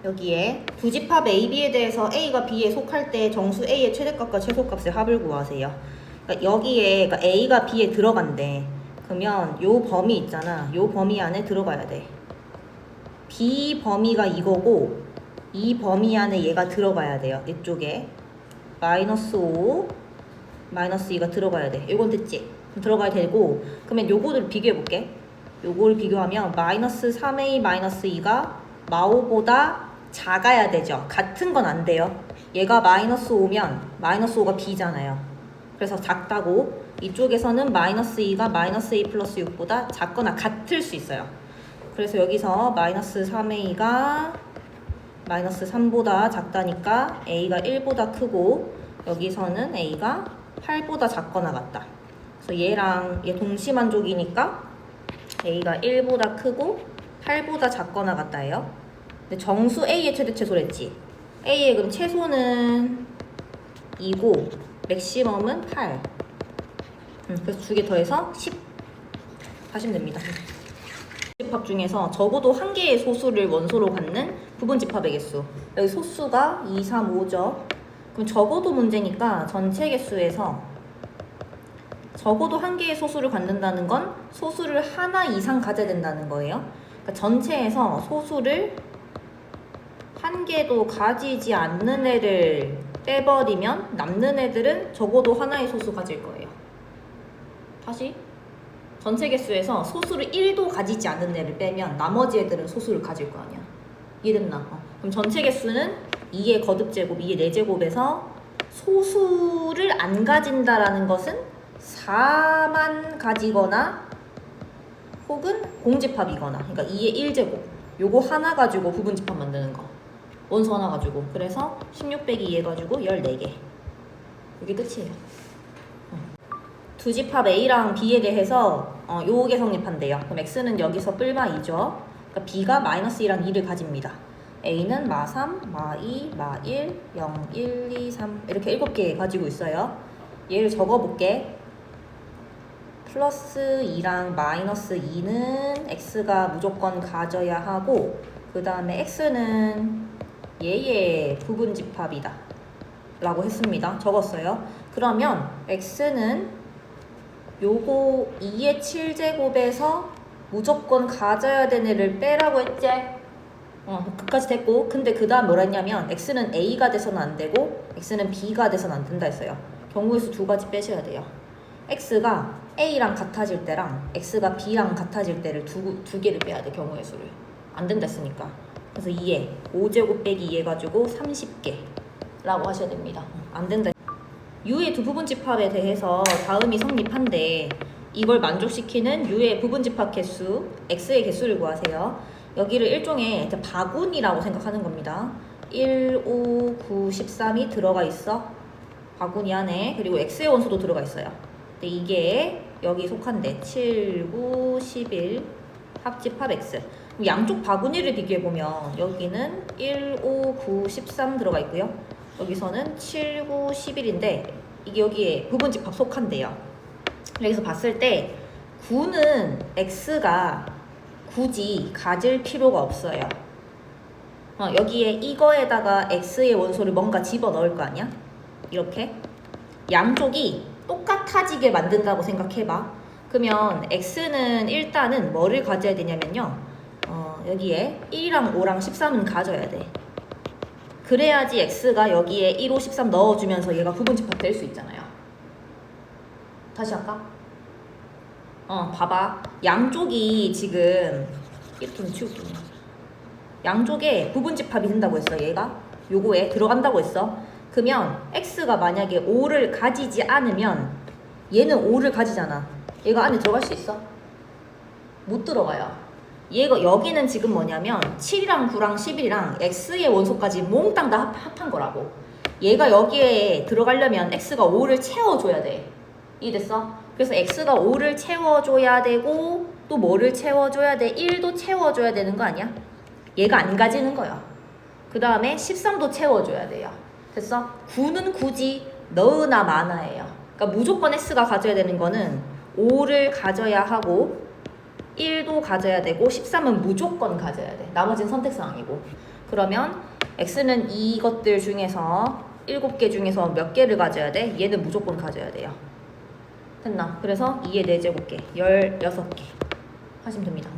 여기에 두 집합 A, B에 대해서 A가 B에 속할 때 정수 A의 최대값과 최소값의 합을 구하세요. 그러니까 여기에 그러니까 A가 B에 들어간대. 그러면 요 범위 있잖아. 요 범위 안에 들어가야 돼. B 범위가 이거고 이 범위 안에 얘가 들어가야 돼요. 이쪽에 마이너스 5, 마이너스 2가 들어가야 돼. 이건 됐지? 들어가야 되고 그러면 요거를 비교해볼게. 요거를 비교하면 마이너스 3A 마이너스 2가 마오보다 작아야 되죠. 같은 건 안 돼요. 얘가 마이너스 5면 마이너스 5가 B잖아요. 그래서 작다고 이쪽에서는 마이너스 2가 마이너스 A 플러스 6보다 작거나 같을 수 있어요. 그래서 여기서 마이너스 3A가 마이너스 3보다 작다니까 A가 1보다 크고 여기서는 A가 8보다 작거나 같다. 그래서 얘랑 얘 동시만족이니까 A가 1보다 크고 8보다 작거나 같다예요. 근데 정수 A의 최대 최소랬지. A의 그럼 최소는 2고 맥시멈은 8. 그래서 두 개 더해서 10 하시면 됩니다. 집합 중에서 적어도 한 개의 소수를 원소로 갖는 부분집합의 개수. 여기 소수가 2, 3, 5죠. 그럼 적어도 문제니까 전체 개수에서 적어도 한 개의 소수를 갖는다는 건 소수를 하나 이상 가져야 된다는 거예요. 그러니까 전체에서 소수를 한 개도 가지지 않는 애를 빼버리면 남는 애들은 적어도 하나의 소수 가질 거예요. 다시 전체 개수에서 소수를 1도 가지지 않는 애를 빼면 나머지 애들은 소수를 가질 거 아니야. 이해됐나? 그럼 전체 개수는 2의 거듭제곱, 2의 4제곱에서 소수를 안 가진다라는 것은 4만 가지거나 혹은 공집합이거나, 그러니까 2의 1제곱 요거 하나 가지고 부분집합 만드는 거. 원소 하나 가지고. 그래서 16 빼기 2 해가지고 14개. 이게 끝이에요. 두 집합 A랑 B에 대해서 요게 성립한대요. 그럼 X는 여기서 뿔마 2죠. 그러니까 B가 마이너스 2랑 2를 가집니다. A는 마 3, 마 2, 마 1, 0, 1, 2, 3 이렇게 7개 가지고 있어요. 얘를 적어볼게. 플러스 2랑 마이너스 2는 X가 무조건 가져야 하고 그 다음에 X는 얘의 부분집합이다 라고 했습니다. 적었어요. 그러면 X는 요거 2의 7제곱에서 무조건 가져야 되는 애를 빼라고 했지? 그까지 됐고 근데 그 다음 뭐라 했냐면 X는 A가 돼서는 안 되고 X는 B가 돼서는 안 된다 했어요. 경우의 수 두 가지 빼셔야 돼요. X가 A랑 같아질 때랑 X가 B랑 같아질 때를 두 개를 빼야 돼. 경우의 수를 안 된다 했으니까. 그래서 2에 5제곱 빼기 2 해가지고 30개 라고 하셔야 됩니다. 안 된다. U의 두 부분집합에 대해서 다음이 성립한데 이걸 만족시키는 U의 부분집합 개수 X의 개수를 구하세요. 여기를 일종의 바구니라고 생각하는 겁니다. 1, 5, 9, 13이 들어가 있어. 바구니 안에. 그리고 X의 원소도 들어가 있어요. 근데 이게 여기 속한데 7, 9, 11 합집합 X. 양쪽 바구니를 비교해보면 여기는 1, 5, 9, 13 들어가 있고요. 여기서는 7, 9, 11인데 이게 여기에 부분집합 속한대요. 여기서 봤을 때 9는 X가 굳이 가질 필요가 없어요. 여기에 이거에다가 X의 원소를 뭔가 집어넣을 거 아니야? 이렇게 양쪽이 똑같아지게 만든다고 생각해봐. 그러면 X는 일단은 뭐를 가져야 되냐면요. 여기에 1이랑 5랑 13은 가져야 돼. 그래야지 X가 여기에 1, 5, 13 넣어주면서 얘가 부분집합 될 수 있잖아요. 다시 할까? 봐봐. 양쪽이 지금 좀 치울게. 양쪽에 부분집합이 된다고 했어. 얘가 요거에 들어간다고 했어. 그러면 X가 만약에 5를 가지지 않으면 얘는 5를 가지잖아. 얘가 안에 들어갈 수 있어? 못 들어가요. 얘가 여기는 지금 뭐냐면 7이랑 9랑 11이랑 X의 원소까지 몽땅 다 합한 거라고. 얘가 여기에 들어가려면 X가 5를 채워줘야 돼. 이해됐어? 그래서 X가 5를 채워줘야 되고 또 뭐를 채워줘야 돼? 1도 채워줘야 되는 거 아니야? 얘가 안 가지는 거야. 그 다음에 13도 채워줘야 돼요. 됐어? 9는 굳이 너나 마나예요. 그러니까 무조건 X가 가져야 되는 거는 5를 가져야 하고 1도 가져야 되고 13은 무조건 가져야 돼. 나머지는 선택사항이고. 그러면 x는 이것들 중에서 7개 중에서 몇 개를 가져야 돼? 얘는 무조건 가져야 돼요. 됐나? 그래서 2의 4제곱개 16개 하시면 됩니다.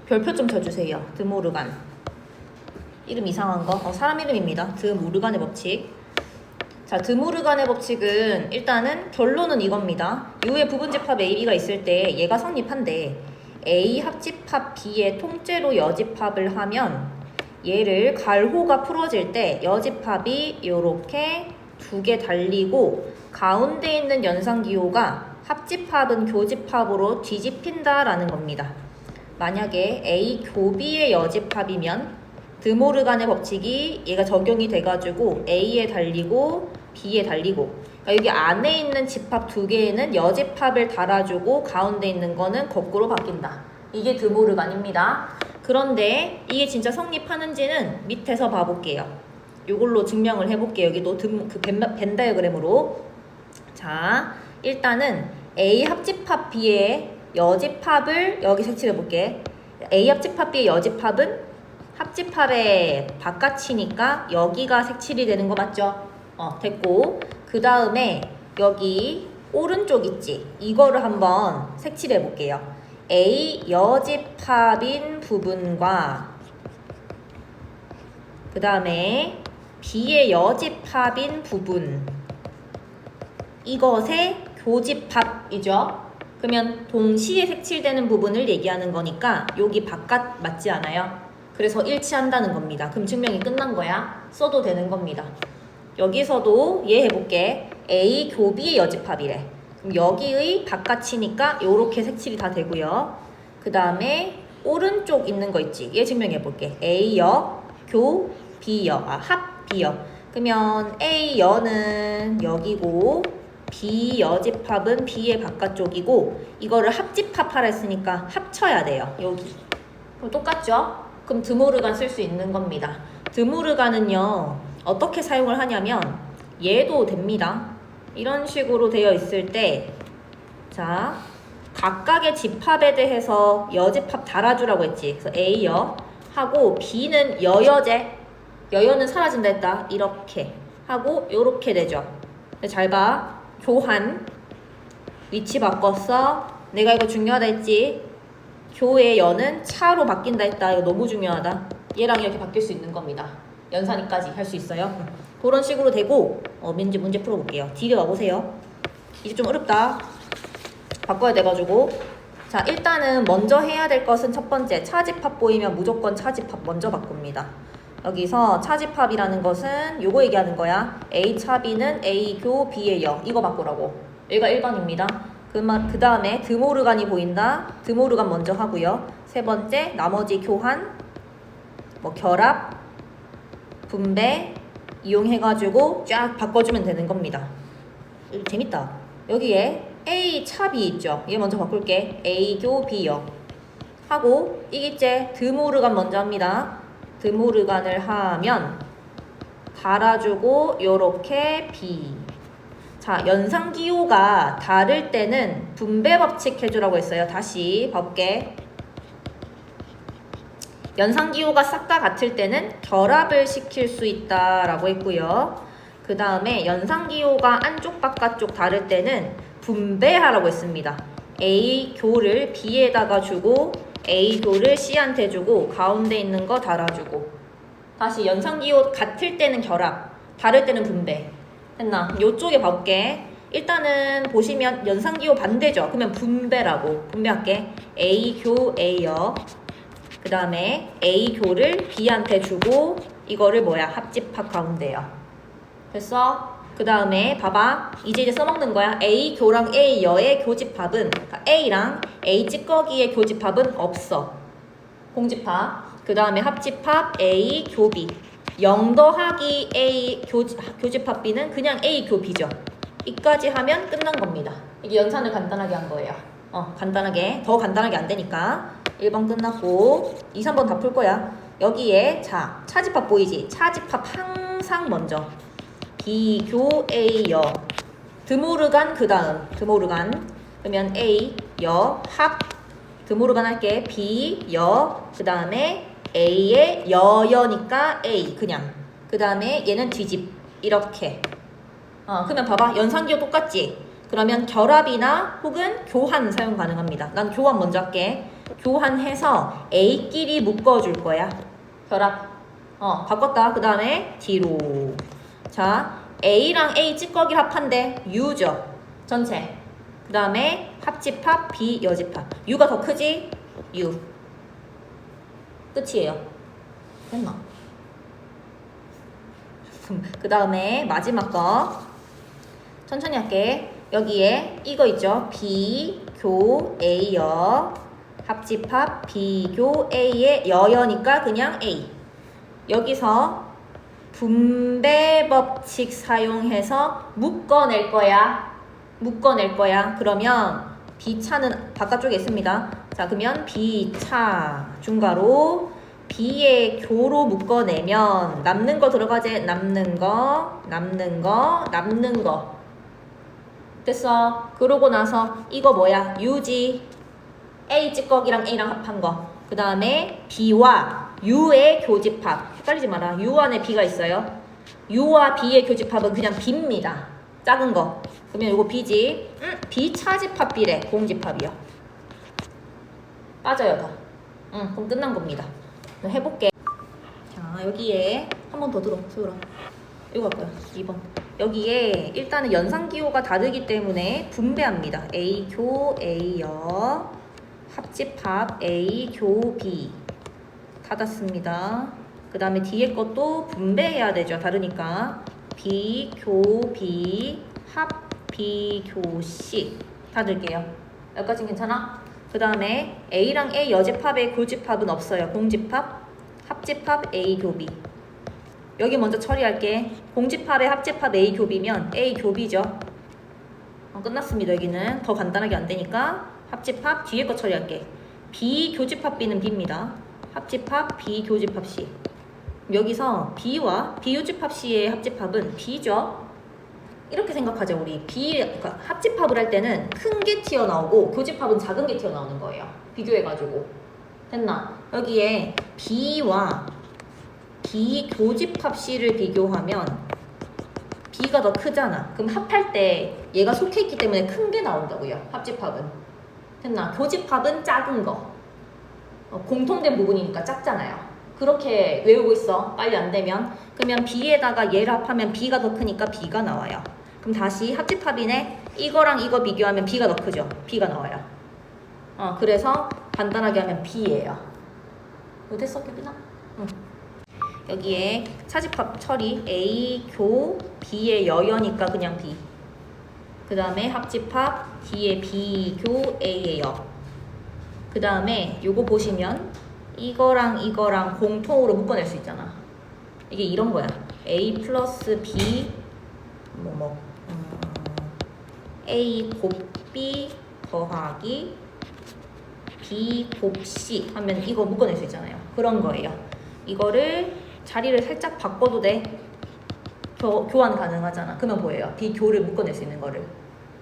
별표 좀 쳐주세요. 드모르간. 이름 이상한 거? 사람 이름입니다. 드모르간의 법칙. 자, 드모르간의 법칙은 일단은 결론은 이겁니다. U의 부분집합 AB가 있을 때 얘가 성립한데 A 합집합 B의 통째로 여집합을 하면 얘를 갈호가 풀어질 때 여집합이 이렇게 2개 달리고 가운데 있는 연산기호가 합집합은 교집합으로 뒤집힌다라는 겁니다. 만약에 A 교비의 여집합이면 드모르간의 법칙이 얘가 적용이 돼가지고 A에 달리고 B에 달리고, 그러니까 여기 안에 있는 집합 2개에는 여집합을 달아주고 가운데 있는 거는 거꾸로 바뀐다. 이게 드모르간입니다. 그런데 이게 진짜 성립하는지는 밑에서 봐볼게요. 이걸로 증명을 해볼게요. 여기도 벤 다이어그램으로. 자, 일단은 A 합집합 B의 여집합을 여기 색칠해볼게. A 합집합 B의 여집합은 합집합의 바깥이니까 여기가 색칠이 되는 거 맞죠? 됐고, 그 다음에 여기 오른쪽 있지? 이거를 한번 색칠해 볼게요. A 여집합인 부분과 그 다음에 B의 여집합인 부분, 이것의 교집합이죠? 그러면 동시에 색칠되는 부분을 얘기하는 거니까 여기 바깥 맞지 않아요? 그래서 일치한다는 겁니다. 그럼 증명이 끝난 거야. 써도 되는 겁니다. 여기서도 얘 해볼게. A 교비의 여집합이래. 그럼 여기의 바깥이니까 요렇게 색칠이 다 되고요. 그 다음에 오른쪽 있는 거 있지? 얘 증명해볼게. A여, 교, B여, 합, B여. 그러면 A여는 여기고 B 여집합은 B의 바깥쪽이고 이거를 합집합하라 했으니까 합쳐야 돼요. 여기. 그럼 똑같죠? 그럼 드모르간 쓸 수 있는 겁니다. 드모르간은요. 어떻게 사용을 하냐면 얘도 됩니다. 이런 식으로 되어 있을 때 자, 각각의 집합에 대해서 여집합 달아주라고 했지. 그래서 A여 하고 B는 여여제. 여여는 사라진다 했다. 이렇게 하고 요렇게 되죠. 근데 잘 봐. 교환 위치 바꿨어. 내가 이거 중요하다 했지. 교의 여는 차로 바뀐다 했다. 이거 너무 중요하다. 얘랑 이렇게 바뀔 수 있는 겁니다. 연산이까지 할 수 있어요. 그런 식으로 되고 문제 풀어볼게요. 뒤에 와보세요. 이제 좀 어렵다. 바꿔야 돼가지고 자, 일단은 먼저 해야 될 것은 첫 번째, 차집합 보이면 무조건 차집합 먼저 바꿉니다. 여기서 차집합이라는 것은 요거 얘기하는 거야. A 차 B는 A 교 B의 여. 이거 바꾸라고. 여기가 1번입니다. 그 다음에 드모르간이 보인다. 드모르간 먼저 하고요. 세 번째, 나머지 교환, 결합, 분배 이용해가지고 쫙 바꿔주면 되는 겁니다. 재밌다. 여기에 A 차 B 있죠? 얘 먼저 바꿀게. A 교 B여 하고 이게 이제 드모르간 먼저 합니다. 드모르간을 하면 달아주고 요렇게 B. 자, 연산기호가 다를 때는 분배 법칙 해주라고 했어요. 다시 봐볼게. 연산기호가 싹 다 같을 때는 결합을 시킬 수 있다라고 했고요. 그 다음에 연산기호가 안쪽 바깥쪽 다를 때는 분배하라고 했습니다. A 교를 B에다가 주고 A 교를 C한테 주고 가운데 있는 거 달아주고. 다시 연산기호 같을 때는 결합, 다를 때는 분배. 됐나? 요쪽에 봐볼게. 일단은 보시면 연산기호 반대죠. 그러면 분배라고. 분배할게. A 교 A여. 그 다음에 A 교를 B한테 주고 이거를 합집합 가운데요. 됐어? 그 다음에 봐봐. 이제 써먹는 거야. A 교랑 A 여의 교집합은 그러니까 A랑 A 찌꺼기의 교집합은 없어. 공집합. 그 다음에 합집합 A 교 B. 0 더하기 A 교집합 B는 그냥 A 교 B죠. 이까지 하면 끝난 겁니다. 이게 연산을 간단하게 한 거예요. 간단하게. 더 간단하게 안 되니까. 1번 끝났고 2, 3번 다 풀 거야. 여기에 자, 차집합 보이지? 차집합 항상 먼저 B, 교, A, 여. 드모르간 그 다음 드모르간. 그러면 A, 여, 합. 드모르간 할게. B, 여. 그 다음에 A의 여여니까 A 그냥. 그 다음에 얘는 뒤집 이렇게. 그러면 봐봐 연산기호 똑같지? 그러면 결합이나 혹은 교환 사용 가능합니다. 난 교환 먼저 할게. 교환해서 A끼리 묶어줄 거야. 결합. 바꿨다. 그 다음에 뒤로. 자, A랑 A 찌꺼기 합한데 U죠. 전체. 그 다음에 합집합, 비여집합. U가 더 크지? U. 끝이에요. 됐나? 그 다음에 마지막 거. 천천히 할게. 여기에 이거 있죠? 비교 A여. 합집합 비교 A의 여여니까 그냥 A. 여기서 분배 법칙 사용해서 묶어낼 거야. 그러면 B차는 바깥쪽에 있습니다. 자, 그러면 B차 중괄호 B의 교로 묶어내면 남는 거 들어가지? 남는 거. 됐어. 그러고 나서 이거 뭐야? U지. A 찌꺼기랑 A랑 합한 거. 그 다음에 B와 U의 교집합. 헷갈리지 마라. U 안에 B가 있어요. U와 B의 교집합은 그냥 B입니다. 작은 거. 그러면 이거 B지. B 차집합 B래. 공집합이요. 빠져요 더. 그럼 끝난 겁니다. 해볼게. 자, 여기에 한 번 더 들어. 이거 할 거야. 2번. 여기에 일단은 연산기호가 다르기 때문에 분배합니다. A 교 A여 합집합 A 교 B 닫았습니다. 그 다음에 뒤에 것도 분배해야 되죠. 다르니까 B 교 B 합 B 교 C 닫을게요. 여기까지는 괜찮아? 그 다음에 A랑 A 여집합의 교집합은 없어요. 공집합 합집합 A 교 B. 여기 먼저 처리할게. 공집합의 합집합 A 교비면 A 교비죠. 끝났습니다. 여기는 더 간단하게 안 되니까 합집합 뒤에 거 처리할게. B 교집합 B는 B입니다. 합집합 B 교집합 C. 여기서 B와 B 교집합 C의 합집합은 B죠. 이렇게 생각하죠. 우리 그러니까 합집합을 할 때는 큰 게 튀어나오고 교집합은 작은 게 튀어나오는 거예요. 비교해가지고. 됐나? 여기에 B와 B 교집합 C를 비교하면 B가 더 크잖아. 그럼 합할 때 얘가 속해있기 때문에 큰 게 나온다고요. 합집합은. 됐나? 교집합은 작은 거. 공통된 부분이니까 작잖아요. 그렇게 외우고 있어. 빨리 안 되면. 그러면 B에다가 얘를 합하면 B가 더 크니까 B가 나와요. 그럼 다시 합집합이네. 이거랑 이거 비교하면 B가 더 크죠. B가 나와요. 그래서 간단하게 하면 B예요. 이거 됐어? 깨끗나? 응. 여기에 차집합 처리 A 교 B의 여여니까 그냥 B. 그 다음에 합집합 D의 B 교 A의 여. 그 다음에 요거 보시면 이거랑 이거랑 공통으로 묶어낼 수 있잖아. 이게 이런 거야. A 플러스 B A 곱 B 더하기 B 곱 C 하면 이거 묶어낼 수 있잖아요. 그런 거예요. 이거를 자리를 살짝 바꿔도 돼. 교환 가능하잖아. 그러면 뭐예요? B교를 묶어낼 수 있는 거를.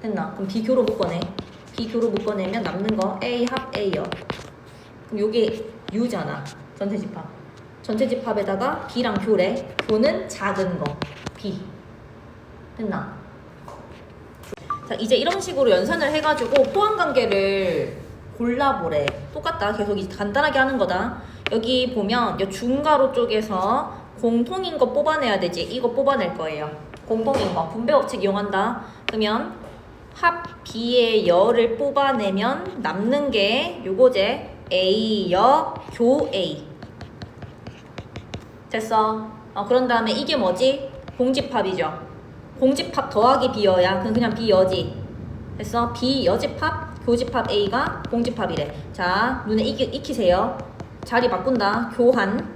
됐나? 그럼 B교로 묶어내. B교로 묶어내면 남는 거 A 합 A요. 그럼 요게 U잖아. 전체 집합. 전체 집합에다가 B랑 교래. 교는 작은 거. B. 됐나? 자, 이제 이런 식으로 연산을 해가지고 포함관계를 골라보래. 똑같다. 계속 간단하게 하는 거다. 여기 보면 이 중괄호 쪽에서 공통인 거 뽑아내야 되지. 이거 뽑아낼 거예요. 공통인 거. 분배 법칙 이용한다. 그러면 합 B의 여를 뽑아내면 남는 게 요거제. A 여 교 A. 됐어. 그런 다음에 이게 뭐지? 공집합이죠. 공집합 더하기 B여야. 그냥 B여지. 됐어? B여집합 교집합 A가 공집합이래. 자, 눈에 익히세요. 자리 바꾼다. 교환.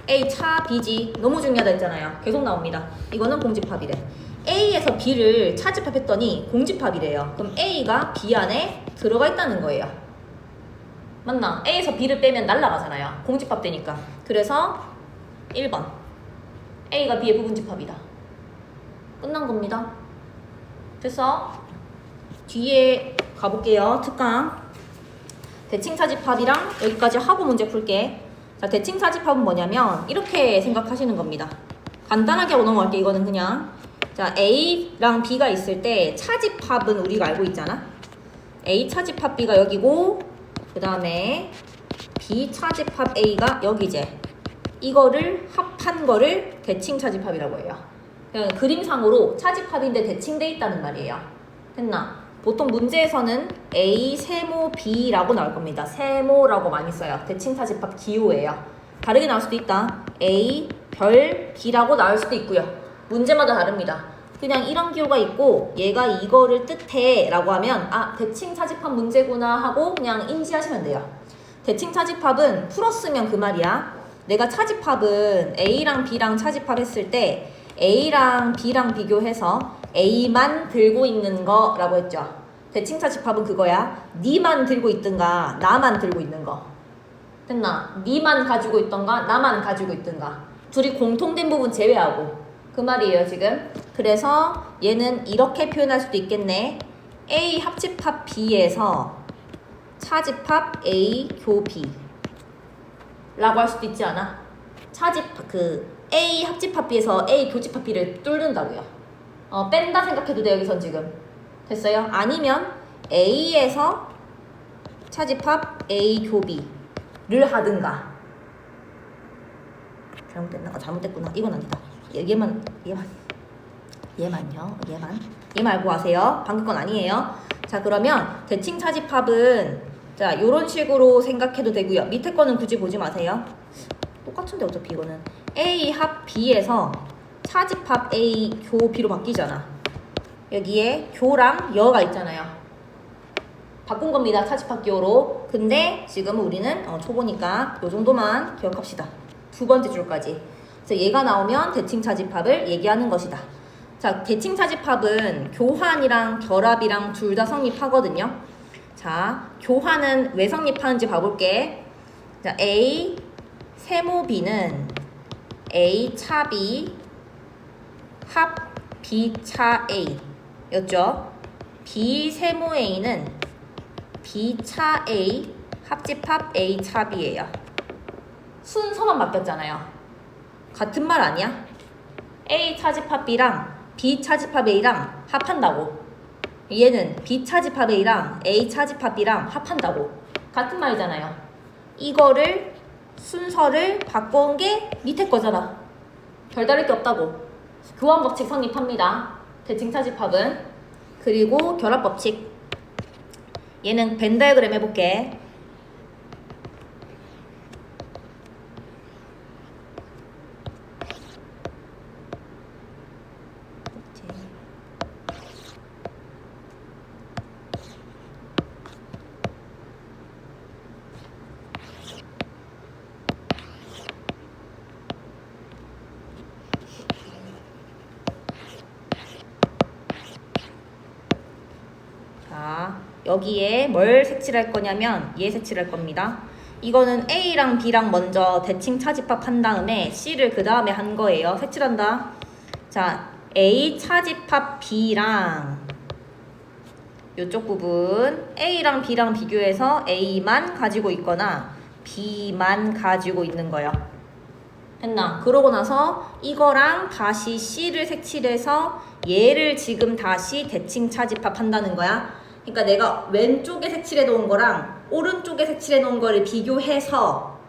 A 차 B지. 너무 중요하다 했잖아요. 계속 나옵니다. 이거는 공집합이래. A에서 B를 차집합했더니 공집합이래요. 그럼 A가 B 안에 들어가 있다는 거예요. 맞나? A에서 B를 빼면 날라가잖아요. 공집합 되니까. 그래서 1번. A가 B의 부분집합이다. 끝난 겁니다. 됐어? 뒤에 가볼게요. 특강. 대칭차집합이랑 여기까지 하고 문제 풀게. 자, 대칭 차집합은 뭐냐면 이렇게 생각하시는 겁니다. 간단하게 하고 넘어갈게요. 이거는 그냥. 자, A랑 B가 있을 때 차집합은 우리가 알고 있잖아. A 차집합 B가 여기고 그 다음에 B 차집합 A가 여기제. 이거를 합한 거를 대칭 차집합이라고 해요. 그냥 그림상으로 차집합인데 대칭돼 있다는 말이에요. 됐나? 보통 문제에서는 A 세모 B라고 나올 겁니다. 세모라고 많이 써요. 대칭 차집합 기호예요. 다르게 나올 수도 있다. A 별 B라고 나올 수도 있고요. 문제마다 다릅니다. 그냥 이런 기호가 있고 얘가 이거를 뜻해 라고 하면 아, 대칭 차집합 문제구나 하고 그냥 인지하시면 돼요. 대칭 차집합은 풀었으면 그 말이야. 내가 차집합은 A랑 B랑 차집합했을 때 A랑 B랑 비교해서 A만 들고 있는 거라고 했죠. 대칭 차집합은 그거야. 니만 들고 있든가 나만 들고 있는 거. 됐나? 니만 가지고 있던가 나만 가지고 있든가. 둘이 공통된 부분 제외하고. 그 말이에요 지금. 그래서 얘는 이렇게 표현할 수도 있겠네. A 합집합 B에서 차집합 A 교 B 라고 할 수도 있지 않아? A 합집합 B에서 A 교집합 B를 뚫는다고요. 뺀다 생각해도 돼 여기선 지금. 됐어요? 아니면 A에서 차집합 A 교 B를 하든가. 잘못됐나? 잘못됐구나. 이건 아니다. 얘만 알고 가세요. 방금 건 아니에요. 자, 그러면 대칭 차집합은 자, 요런 식으로 생각해도 되고요. 밑에 거는 굳이 보지 마세요. 똑같은데 어차피 이거는 A 합 B에서 차집합 A 교 B로 바뀌잖아. 여기에 교랑 여가 있잖아요. 바꾼 겁니다. 차집합 기호로. 근데 지금 우리는 초보니까 요 정도만 기억합시다. 두 번째 줄까지. 그래서 얘가 나오면 대칭 차집합을 얘기하는 것이다. 자, 대칭 차집합은 교환이랑 결합이랑 둘 다 성립하거든요. 자, 교환은 왜 성립하는지 봐볼게. 자, A 세모 B는 A 차 B 합 B 차 A 였죠. B 세모 A는 B 차 A 합집합 A 차 B예요. 순서만 바뀌었잖아요. 같은 말 아니야? A 차집합 B랑 B 차집합 A랑 합한다고. 얘는 B 차집합 A랑 A 차집합 B랑 합한다고. 같은 말이잖아요. 이거를 순서를 바꾼 게 밑에 거잖아. 별다를 게 없다고. 교환 법칙 성립합니다. 대칭 차집합은. 그리고 결합 법칙. 얘는 벤 다이어그램 해볼게. 자, 여기에 뭘 색칠할 거냐면 얘 색칠할 겁니다. 이거는 A랑 B랑 먼저 대칭 차집합 한 다음에 C를 그 다음에 한 거예요. 색칠한다. 자, A 차집합 B랑 이쪽 부분 A랑 B랑 비교해서 A만 가지고 있거나 B만 가지고 있는 거예요. 했나? 그러고 나서 이거랑 다시 C를 색칠해서 얘를 지금 다시 대칭 차집합 한다는 거야. 그러니까 내가 왼쪽에 색칠해 놓은 거랑 오른쪽에 색칠해 놓은 거를 비교해서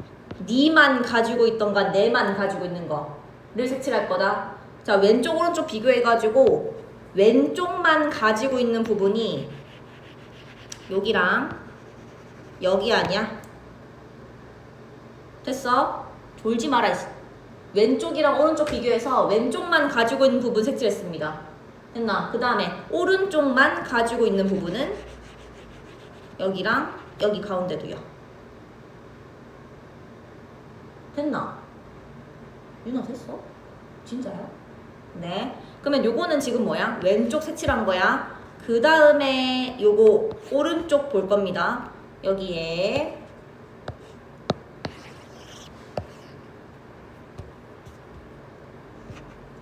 니만 가지고 있던가 내만 가지고 있는 거를 색칠할 거다. 자, 왼쪽 오른쪽 비교해가지고 왼쪽만 가지고 있는 부분이 여기랑 여기 아니야? 됐어? 졸지 마라. 왼쪽이랑 오른쪽 비교해서 왼쪽만 가지고 있는 부분 색칠했습니다. 됐나? 그 다음에 오른쪽만 가지고 있는 부분은 여기랑 여기 가운데도요. 됐나? 유나 됐어? 진짜요? 네. 그러면 요거는 지금 뭐야? 왼쪽 색칠한 거야. 그 다음에 요거 오른쪽 볼 겁니다. 여기에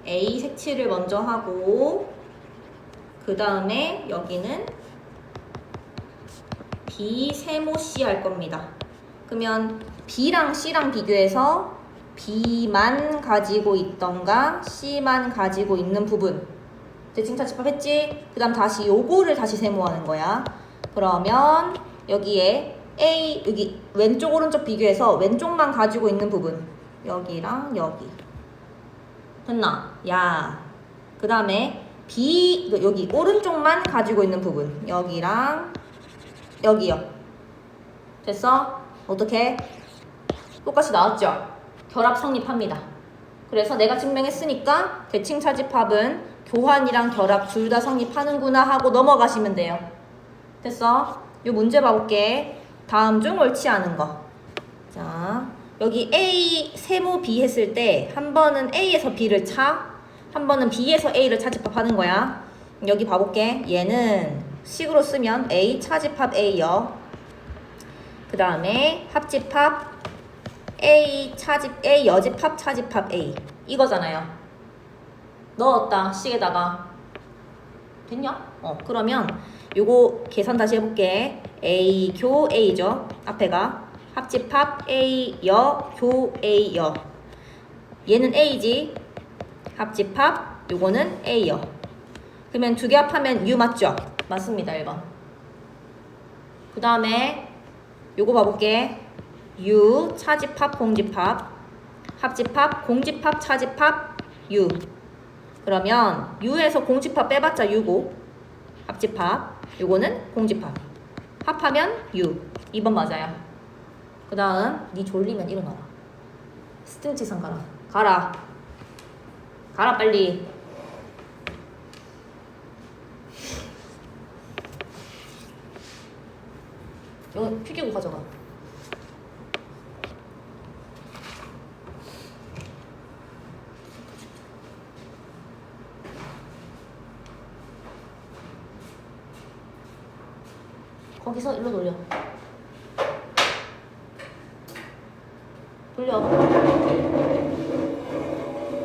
A 색칠을 먼저 하고 그 다음에 여기는 B 세모 C 할 겁니다. 그러면 B랑 C랑 비교해서 B만 가지고 있던가 C만 가지고 있는 부분. 대칭차집합 했지? 그 다음 다시 요거를 다시 세모하는 거야. 그러면 여기에 A, 여기 왼쪽 오른쪽 비교해서 왼쪽만 가지고 있는 부분. 여기랑 여기. 됐나? 야. 그 다음에 B, 여기 오른쪽만 가지고 있는 부분. 여기랑 여기요. 됐어? 어떻게? 똑같이 나왔죠? 결합 성립합니다. 그래서 내가 증명했으니까 대칭차집합은 교환이랑 결합 둘 다 성립하는구나 하고 넘어가시면 돼요. 됐어? 이 문제 봐볼게. 다음 중 옳지 않은 거. 자, 여기 A 세모 B 했을 때 한 번은 A에서 B를 차, 한 번은 B에서 A를 차집합하는 거야. 여기 봐볼게. 얘는 식으로 쓰면 A 차집합 A요. 그 다음에 합집합 A 여집합 차집합 A 이거잖아요. 넣었다 식에다가. 됐냐? 그러면 요거 계산 다시 해볼게. A 교 A죠. 앞에가 합집합 A 여 교 A 여. 얘는 A지. 합집합 요거는 A 여. 그러면 두 개 합하면 U 맞죠? 맞습니다. 1번. 그 다음에 요거 봐볼게. U 차집합 공집합 합집합 공집합 차집합 U. 그러면 U에서 공집합 빼봤자 U고 합집합 요거는 공집합 합하면 U. 2번 맞아요. 그 다음 니 졸리면 일어나라. 스트레칭 가라. 가라 빨리. 이거 필기구 가져가. 거기서 일로 돌려.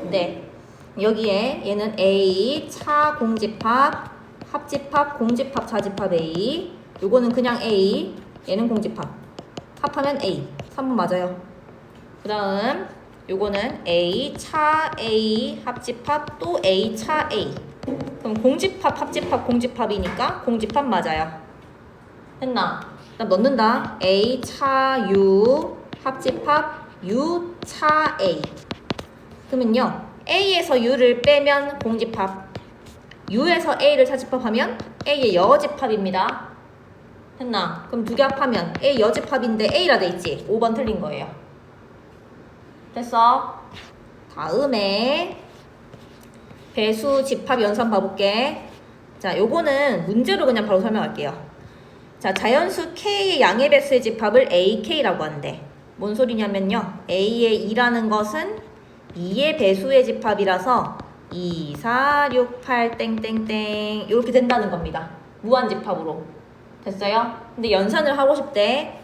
네. 여기에 얘는 A 차 공집합 합집합 공집합 차집합 A. 요거는 그냥 A. 얘는 공집합. 합하면 A. 3번 맞아요. 그 다음 요거는 A 차 A 합집합 또 A 차 A. 그럼 공집합 합집합 공집합이니까 공집합 맞아요. 했나? 일단 넣는다. A 차 U 합집합 U 차 A. 그러면요 A에서 U를 빼면 공집합, U에서 A를 차집합하면 A의 여집합입니다. 했나? 그럼 두 개 합하면 A 여집합인데 A라 돼 있지? 5번 틀린 거예요. 됐어? 다음에 배수 집합 연산 봐볼게. 자, 요거는 문제로 그냥 바로 설명할게요. 자, 자연수 K의 양의 배수의 집합을 AK라고 한대. 뭔 소리냐면요. A의 2라는 것은 2의 배수의 집합이라서 2, 4, 6, 8, 땡땡땡 이렇게 된다는 겁니다. 무한집합으로. 됐어요? 근데 연산을 하고 싶대.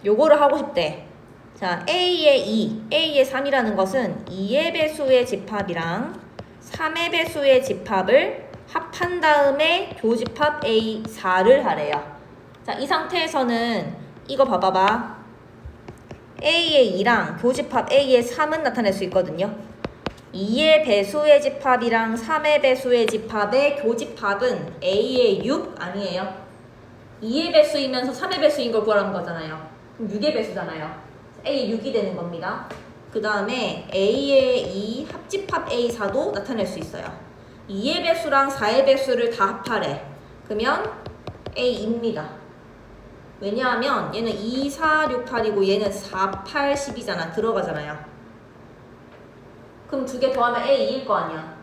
요거를 하고 싶대. 자, A의 2, A의 3이라는 것은 2의 배수의 집합이랑 3의 배수의 집합을 합한 다음에 교집합 A4를 하래요. 자, 이 상태에서는 이거 봐봐봐. A의 2랑 교집합 A의 3은 나타낼 수 있거든요. 2의 배수의 집합이랑 3의 배수의 집합의 교집합은 A의 6 아니에요? 2의 배수이면서 3의 배수인 걸 구하라는 거잖아요. 그럼 6의 배수잖아요. A의 6이 되는 겁니다. 그 다음에 A의 2 합집합 A4도 나타낼 수 있어요. 2의 배수랑 4의 배수를 다 합하래. 그러면 A입니다. 왜냐하면 얘는 2, 4, 6, 8이고 얘는 4, 8, 10이잖아. 들어가잖아요. 그럼 두 개 더하면 A2일 거 아니야.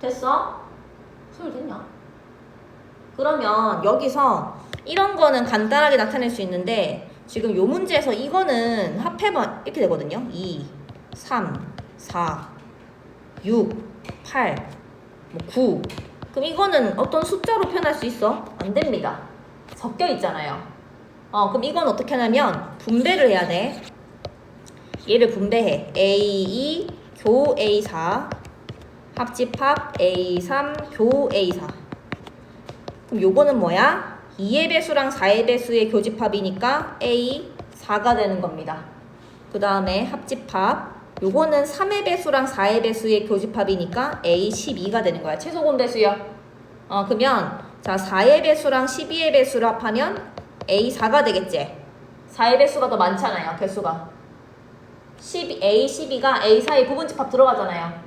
됐어? 소율 됐냐? 그러면 여기서 이런 거는 간단하게 나타낼 수 있는데 지금 요 문제에서 이거는 합해봐 이렇게 되거든요. 2, 3, 4, 6, 8, 9. 그럼 이거는 어떤 숫자로 표현할 수 있어? 안 됩니다. 섞여 있잖아요. 그럼 이건 어떻게 하냐면 분배를 해야 돼. 얘를 분배해. A2 교 A4 합집합 A3 교 A4. 그럼 요거는 뭐야? 2의 배수랑 4의 배수의 교집합이니까 A 4가 되는 겁니다. 그 다음에 합집합. 요거는 3의 배수랑 4의 배수의 교집합이니까 A 12가 되는 거야. 최소공 배수요. 그러면 자 4의 배수랑 12의 배수를 합하면 A 4가 되겠지. 4의 배수가 더 많잖아요. 개수가. A 12가 A 4의 부분집합 들어가잖아요.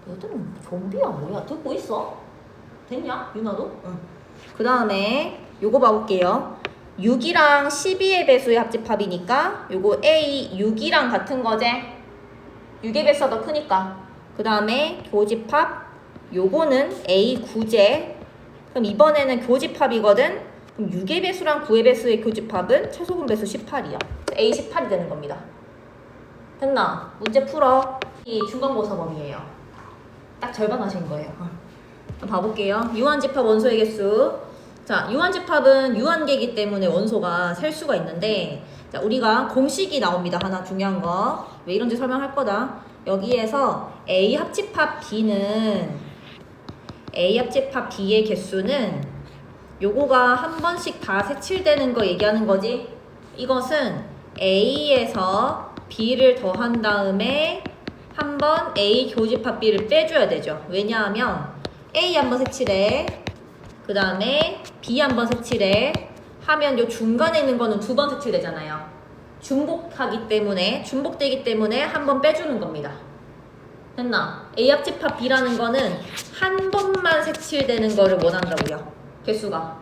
얘들은 좀비야 뭐야? 듣고 있어? 됐냐? 유나도? 응. 그 다음에 요거 봐볼게요. 6이랑 12의 배수의 합집합이니까 요거 A 6이랑 같은 거지? 6의 배수가 더 크니까. 그 다음에 교집합 요거는 A 9제. 그럼 이번에는 교집합이거든? 그럼 6의 배수랑 9의 배수의 교집합은 최소분 배수 18이야. A 18이 되는 겁니다. 됐나? 문제 풀어. 이 중간고사 범위예요. 딱 절반 하신 거예요. 봐볼게요. 유한집합 원소의 개수. 자, 유한집합은 유한계이기 때문에 원소가 셀 수가 있는데, 자, 우리가 공식이 나옵니다. 하나 중요한 거. 왜 이런지 설명할 거다. 여기에서 A 합집합 B의 개수는 요거가 한 번씩 다 색칠되는 거 얘기하는 거지. 이것은 A에서 B를 더한 다음에 한 번 A 교집합 B를 빼줘야 되죠. 왜냐하면 A 한번 색칠해. 그 다음에 B 한번 색칠해. 하면 요 중간에 있는 거는 두 번 색칠되잖아요. 중복되기 때문에 한 번 빼주는 겁니다. 됐나? A 합집합 B라는 거는 한 번만 색칠되는 거를 원한다고요. 개수가.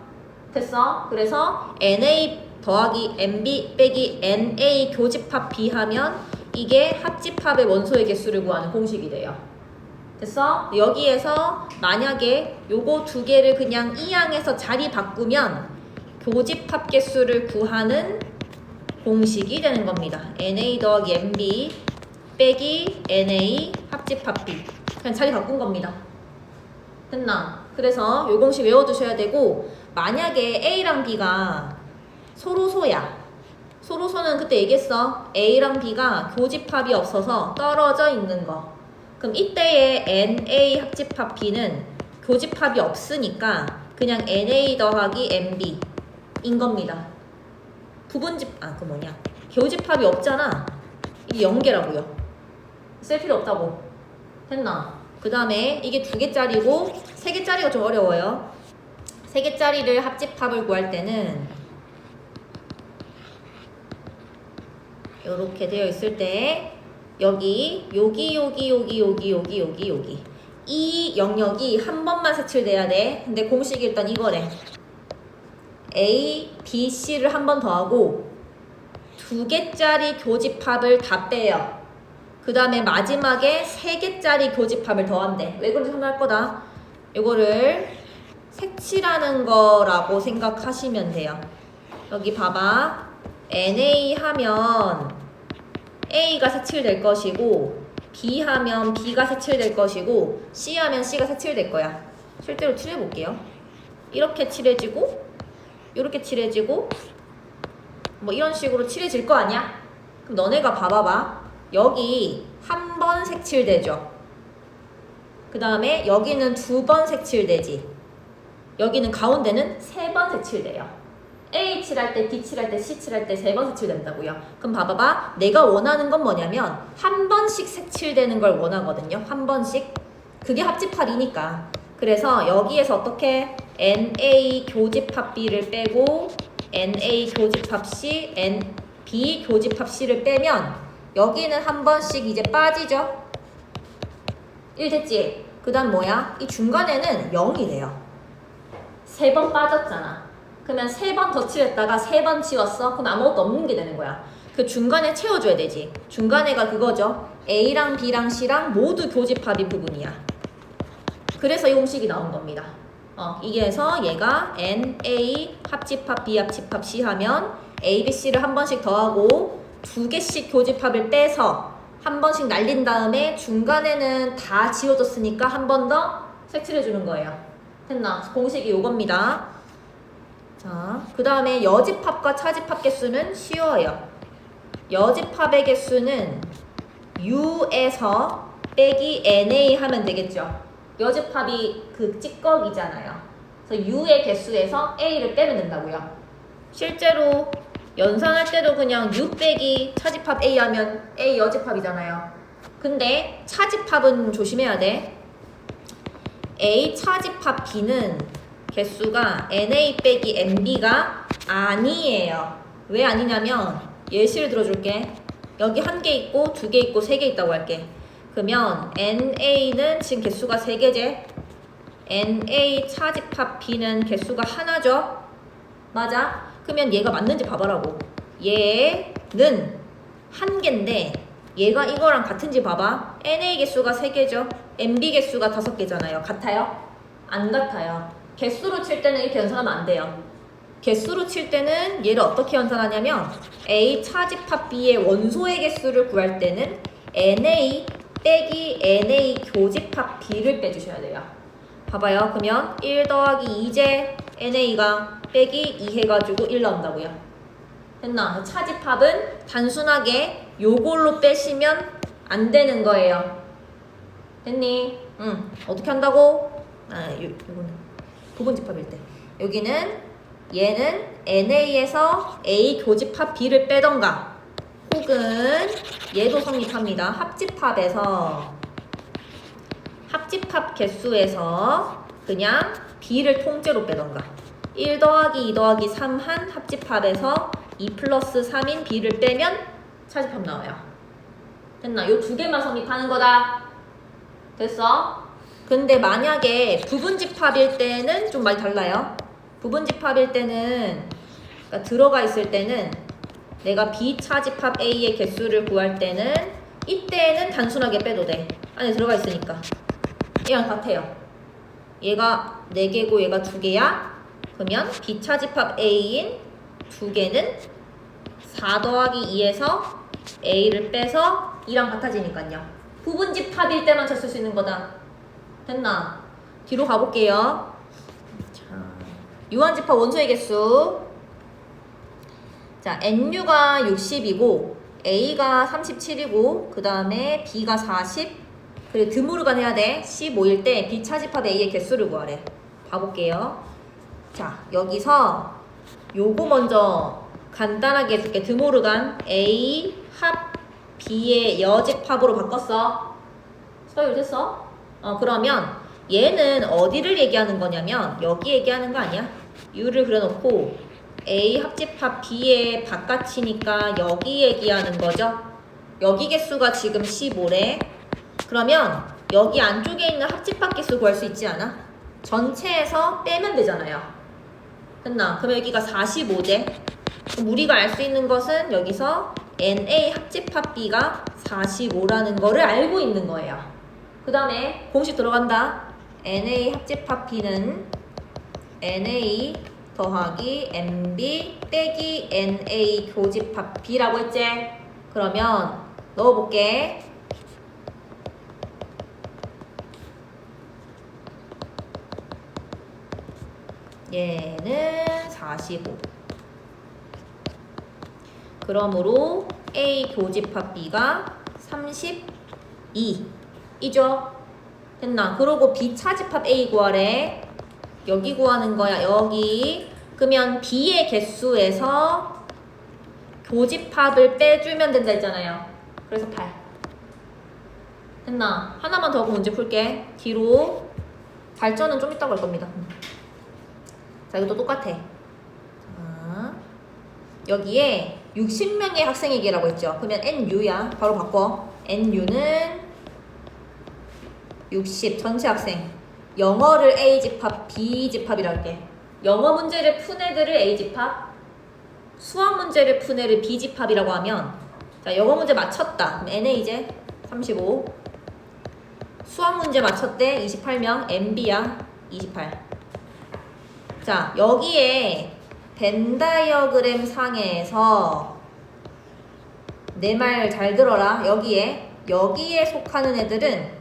됐어? 그래서 NA 더하기 NB 빼기 NA 교집합 B 하면 이게 합집합의 원소의 개수를 구하는 공식이 돼요. 됐어? 여기에서 만약에 요거 두 개를 그냥 이항에서 자리 바꾸면 교집합 개수를 구하는 공식이 되는 겁니다. NA 더하기 NB 빼기 NA 합집합 B. 그냥 자리 바꾼 겁니다. 됐나? 그래서 요 공식 외워두셔야 되고, 만약에 A랑 B가 소로소야. 소로소는 그때 얘기했어. A랑 B가 교집합이 없어서 떨어져 있는 거. 그럼 이때의 NA 합집합 B는 교집합이 없으니까 그냥 NA 더하기 NB인 겁니다. 교집합이 없잖아. 이게 0개라고요. 쓸 필요 없다고. 됐나? 그 다음에 이게 2개짜리고 3개짜리가 좀 어려워요. 3개짜리를 합집합을 구할 때는 이렇게 되어 있을 때 여기 이 영역이 한 번만 색칠돼야 돼. 근데 공식이 일단 이거래. A, B, C를 한 번 더하고 2개짜리 교집합을 다 빼요. 그 다음에 마지막에 3개짜리 교집합을 더한대. 왜 그런지 설명할 거다. 이거를 색칠하는 거라고 생각하시면 돼요. 여기 봐봐. NA 하면 A가 색칠될 것이고, B 하면 B가 색칠될 것이고, C 하면 C가 색칠될 거야. 실제로 칠해볼게요. 이렇게 칠해지고, 이렇게 칠해지고, 뭐 이런 식으로 칠해질 거 아니야? 그럼 너네가 봐봐봐. 여기 한 번 색칠되죠. 그 다음에 여기는 2번 색칠되지. 여기는 가운데는 3번 색칠돼요. A 칠할 때, B 칠할 때, C 칠할 때 3번 색칠된다고요. 그럼 봐봐봐. 내가 원하는 건 뭐냐면 한 번씩 색칠되는 걸 원하거든요. 한 번씩. 그게 합집합이니까. 그래서 여기에서 어떻게 NA 교집합 B를 빼고 NA 교집합 C, B 교집합 C를 빼면 여기는 한 번씩 이제 빠지죠. 1 됐지? 그 다음 뭐야? 이 중간에는 0이 돼요. 3번 빠졌잖아. 그러면 3번 더 칠했다가 3번 치웠어? 그럼 아무것도 없는 게 되는 거야. 그 중간에 채워줘야 되지. 중간에가 그거죠. A랑 B랑 C랑 모두 교집합인 부분이야. 그래서 이 공식이 나온 겁니다. 이게서 얘가 NA 합집합 B 합집합 C 하면 A, B, C를 한 번씩 더하고 2개씩 교집합을 빼서 한 번씩 날린 다음에 중간에는 다 지워졌으니까 한 번 더 색칠해주는 거예요. 됐나? 공식이 요겁니다. 자, 그 다음에 여집합과 차집합 개수는 쉬워요. 여집합의 개수는 U에서 빼기 NA 하면 되겠죠. 여집합이 그 찌꺼기잖아요. 그래서 U의 개수에서 A를 빼면 된다고요. 실제로 연산할 때도 그냥 U 빼기 차집합 A 하면 A 여집합이잖아요. 근데 차집합은 조심해야 돼. A 차집합 B는 개수가 NA 빼기 NB가 아니에요. 왜 아니냐면 예시를 들어줄게. 여기 한 개 있고 두 개 있고 세 개 있다고 할게. 그러면 NA는 지금 개수가 3개제. NA 차집합 B는 개수가 하나죠. 맞아? 그러면 얘가 맞는지 봐봐라고. 얘는 한 개인데 얘가 이거랑 같은지 봐봐. NA 개수가 3개죠. NB 개수가 5개잖아요. 같아요? 안 같아요. 개수로 칠 때는 이렇게 연산하면 안 돼요. 개수로 칠 때는 얘를 어떻게 연산하냐면 A 차집합 B의 원소의 개수를 구할 때는 NA 빼기 NA 교집합 B를 빼주셔야 돼요. 봐봐요. 그러면 1 더하기 2제 NA가 빼기 2 해가지고 1 나온다고요. 됐나? 차집합은 단순하게 요걸로 빼시면 안 되는 거예요. 됐니? 응. 어떻게 한다고? 요거는 부분집합일 때. 여기는 얘는 NA에서 A 교집합 B를 빼던가 혹은 얘도 성립합니다. 합집합 개수에서 그냥 B를 통째로 빼던가 1 더하기 2 더하기 3 한 합집합에서 2 플러스 3인 B를 빼면 차집합 나와요. 됐나? 요 두 개만 성립하는 거다. 됐어? 근데 만약에 부분집합일 때는 좀 많이 달라요. 부분집합일 때는 그러니까 들어가 있을 때는 내가 B 차집합 A의 개수를 구할 때는 이때는 단순하게 빼도 돼. 안에 들어가 있으니까. 얘랑 같아요. 얘가 4개고 얘가 2개야. 그러면 B 차집합 A인 2개는 4 더하기 2에서 A를 빼서 2랑 같아지니까요. 부분집합일 때만 잘 쓸 수 있는 거다. 됐나? 뒤로 가볼게요. 자, 유한집합 원소의 개수. 자, NU가 60이고 A가 37이고 그 다음에 B가 40 그리고 드모르간 해야 돼. 15일 때 B 차집합 A의 개수를 구하래. 봐볼게요. 자, 여기서 요거 먼저 간단하게 해줄게. 드모르간 A 합 B의 여집합으로 바꿨어. 서유 됐어? 그러면 얘는 어디를 얘기하는 거냐면 여기 얘기하는 거 아니야? U를 그려놓고 A 합집합 B의 바깥이니까 여기 얘기하는 거죠. 여기 개수가 지금 15래. 그러면 여기 안쪽에 있는 합집합 개수 구할 수 있지 않아? 전체에서 빼면 되잖아요. 됐나? 그럼 여기가 45제. 그럼 우리가 알 수 있는 것은 여기서 NA 합집합 B가 45라는 거를 알고 있는 거예요. 그 다음에 공식 들어간다. NA 합집합 B는 NA 더하기 NB 빼기 NA 교집합 B라고 했지? 그러면 넣어볼게. 얘는 45. 그러므로 A 교집합 B가 32 이죠? 됐나? 그러고 B 차집합 A 구하래. 여기 구하는 거야. 여기. 그러면 B의 개수에서 교집합을 빼주면 된다 했잖아요. 그래서 8. 됐나? 하나만 더 하고 문제 풀게. 뒤로. 발전은 좀 이따가 할 겁니다. 자, 이것도 똑같아. 자, 여기에 60명의 학생에게라고 했죠. 그러면 NU야. 바로 바꿔. NU는 60 전체 학생. 영어를 A집합, B집합이라 할게. 영어 문제를 푼 애들을 A집합, 수학 문제를 푼 애를 B집합이라고 하면 자, 영어 문제 맞췄다. 그럼 NA제 35. 수학 문제 맞췄대 28명. MB야 28. 자, 여기에 벤 다이어그램 상에서 내 말 잘 들어라. 여기에 속하는 애들은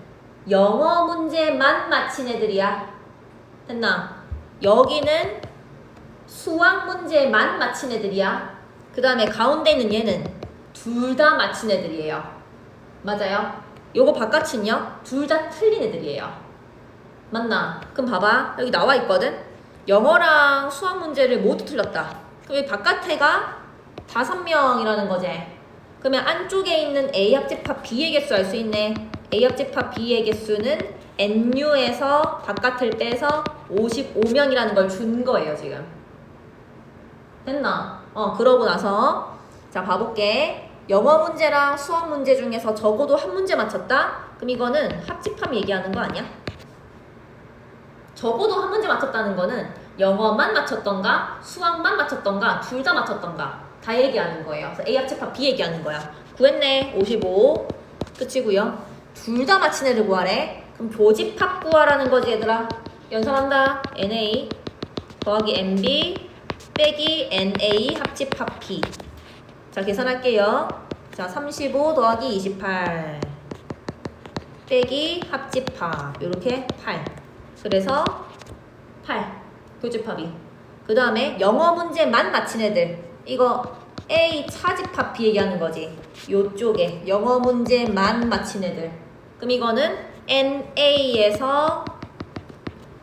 영어 문제만 맞힌 애들이야. 됐나? 여기는 수학 문제만 맞힌 애들이야. 그 다음에 가운데 있는 얘는 둘 다 맞힌 애들이에요. 맞아요? 요거 바깥은요? 둘 다 틀린 애들이에요. 맞나? 그럼 봐봐. 여기 나와 있거든? 영어랑 수학 문제를 모두 틀렸다. 그럼 이 바깥에가 5명이라는 거지. 그러면 안쪽에 있는 A 합집합 B의 개수 알 수 있네. A 합집합 B의 개수는 NU에서 바깥을 빼서 55명이라는 걸 준 거예요, 지금. 됐나? 그러고 나서 자, 봐볼게. 영어 문제랑 수학 문제 중에서 적어도 한 문제 맞췄다? 그럼 이거는 합집합 얘기하는 거 아니야? 적어도 한 문제 맞췄다는 거는 영어만 맞췄던가 수학만 맞췄던가 둘 다 맞췄던가 다 얘기하는 거예요. 그래서 A 합집합 B 얘기하는 거야. 구했네. 55 끝이고요. 둘 다 맞힌 애를 구하래. 그럼 교집합 구하라는 거지, 얘들아. 연산한다. NA 더하기 NB 빼기 NA 합집합 B. 자, 계산할게요. 자, 35 더하기 28 빼기 합집합 요렇게 8. 그래서 8 교집합이. 그 다음에 영어 문제만 맞힌 애들 이거 A 차집합 B 얘기하는 거지. 요쪽에 영어 문제만 맞힌 애들. 그럼 이거는 NA에서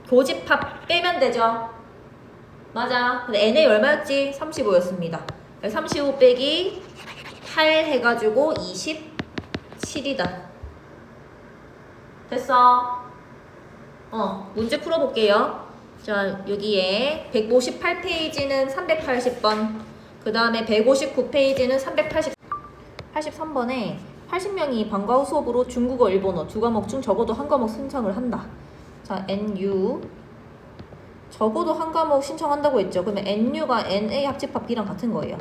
교집합 빼면 되죠. 맞아. 근데 NA 얼마였지? 35였습니다. 35 빼기 8 해가지고 27이다. 됐어. 문제 풀어볼게요. 자, 여기에 158페이지는 380번, 그 다음에 159페이지는 83번에 80명이 방과 후 수업으로 중국어, 일본어 두 과목 중 적어도 한 과목 신청을 한다. 자, NU 적어도 한 과목 신청한다고 했죠. 그러면 NU가 NA 합집합 B랑 같은 거예요.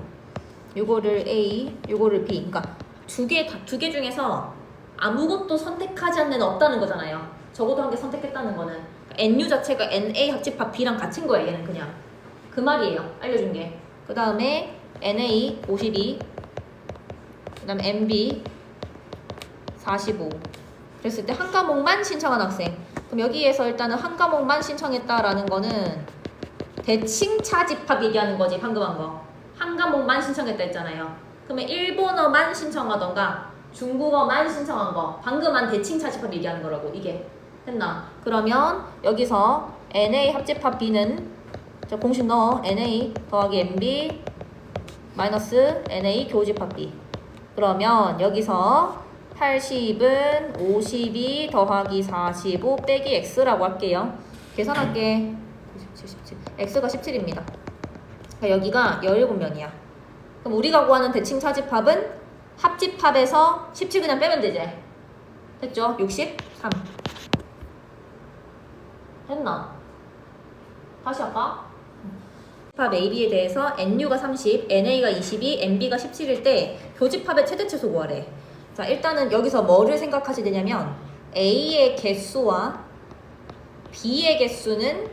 요거를 A, 요거를 B. 그러니까 두 개 중에서 아무것도 선택하지 않는 애는 없다는 거잖아요. 적어도 한 개 선택했다는 거는 NU 자체가 NA 합집합 B랑 같은 거예요. 얘는 그냥 그 말이에요. 알려준 게. 그 다음에 NA 52, 그 다음에 MB 45. 그랬을 때 한 과목만 신청한 학생. 그럼 여기에서 일단은 한 과목만 신청했다라는 거는 대칭 차집합 얘기하는 거지. 방금 한 거. 한 과목만 신청했다 했잖아요. 그러면 일본어만 신청하던가 중국어만 신청한 거. 방금 한 대칭 차집합 얘기하는 거라고. 이게. 됐나? 그러면 여기서 NA 합집합 B는 저 공식 넣어. NA 더하기 MB 마이너스 NA 교집합 B. 그러면 여기서 80은 52 더하기 45 빼기 X라고 할게요. 계산할게. 17. X가 17입니다. 여기가 17명이야. 그럼 우리가 구하는 대칭 차집합은 합집합에서 17 그냥 빼면 되지. 됐죠? 63. 했나? 다시 할까? 교집합 AB에 대해서 NU가 30, NA가 22, NB가 17일 때 교집합의 최대 최소 구하래. 자, 일단은 여기서 뭐를 생각하셔야 되냐면 A의 개수와 B의 개수는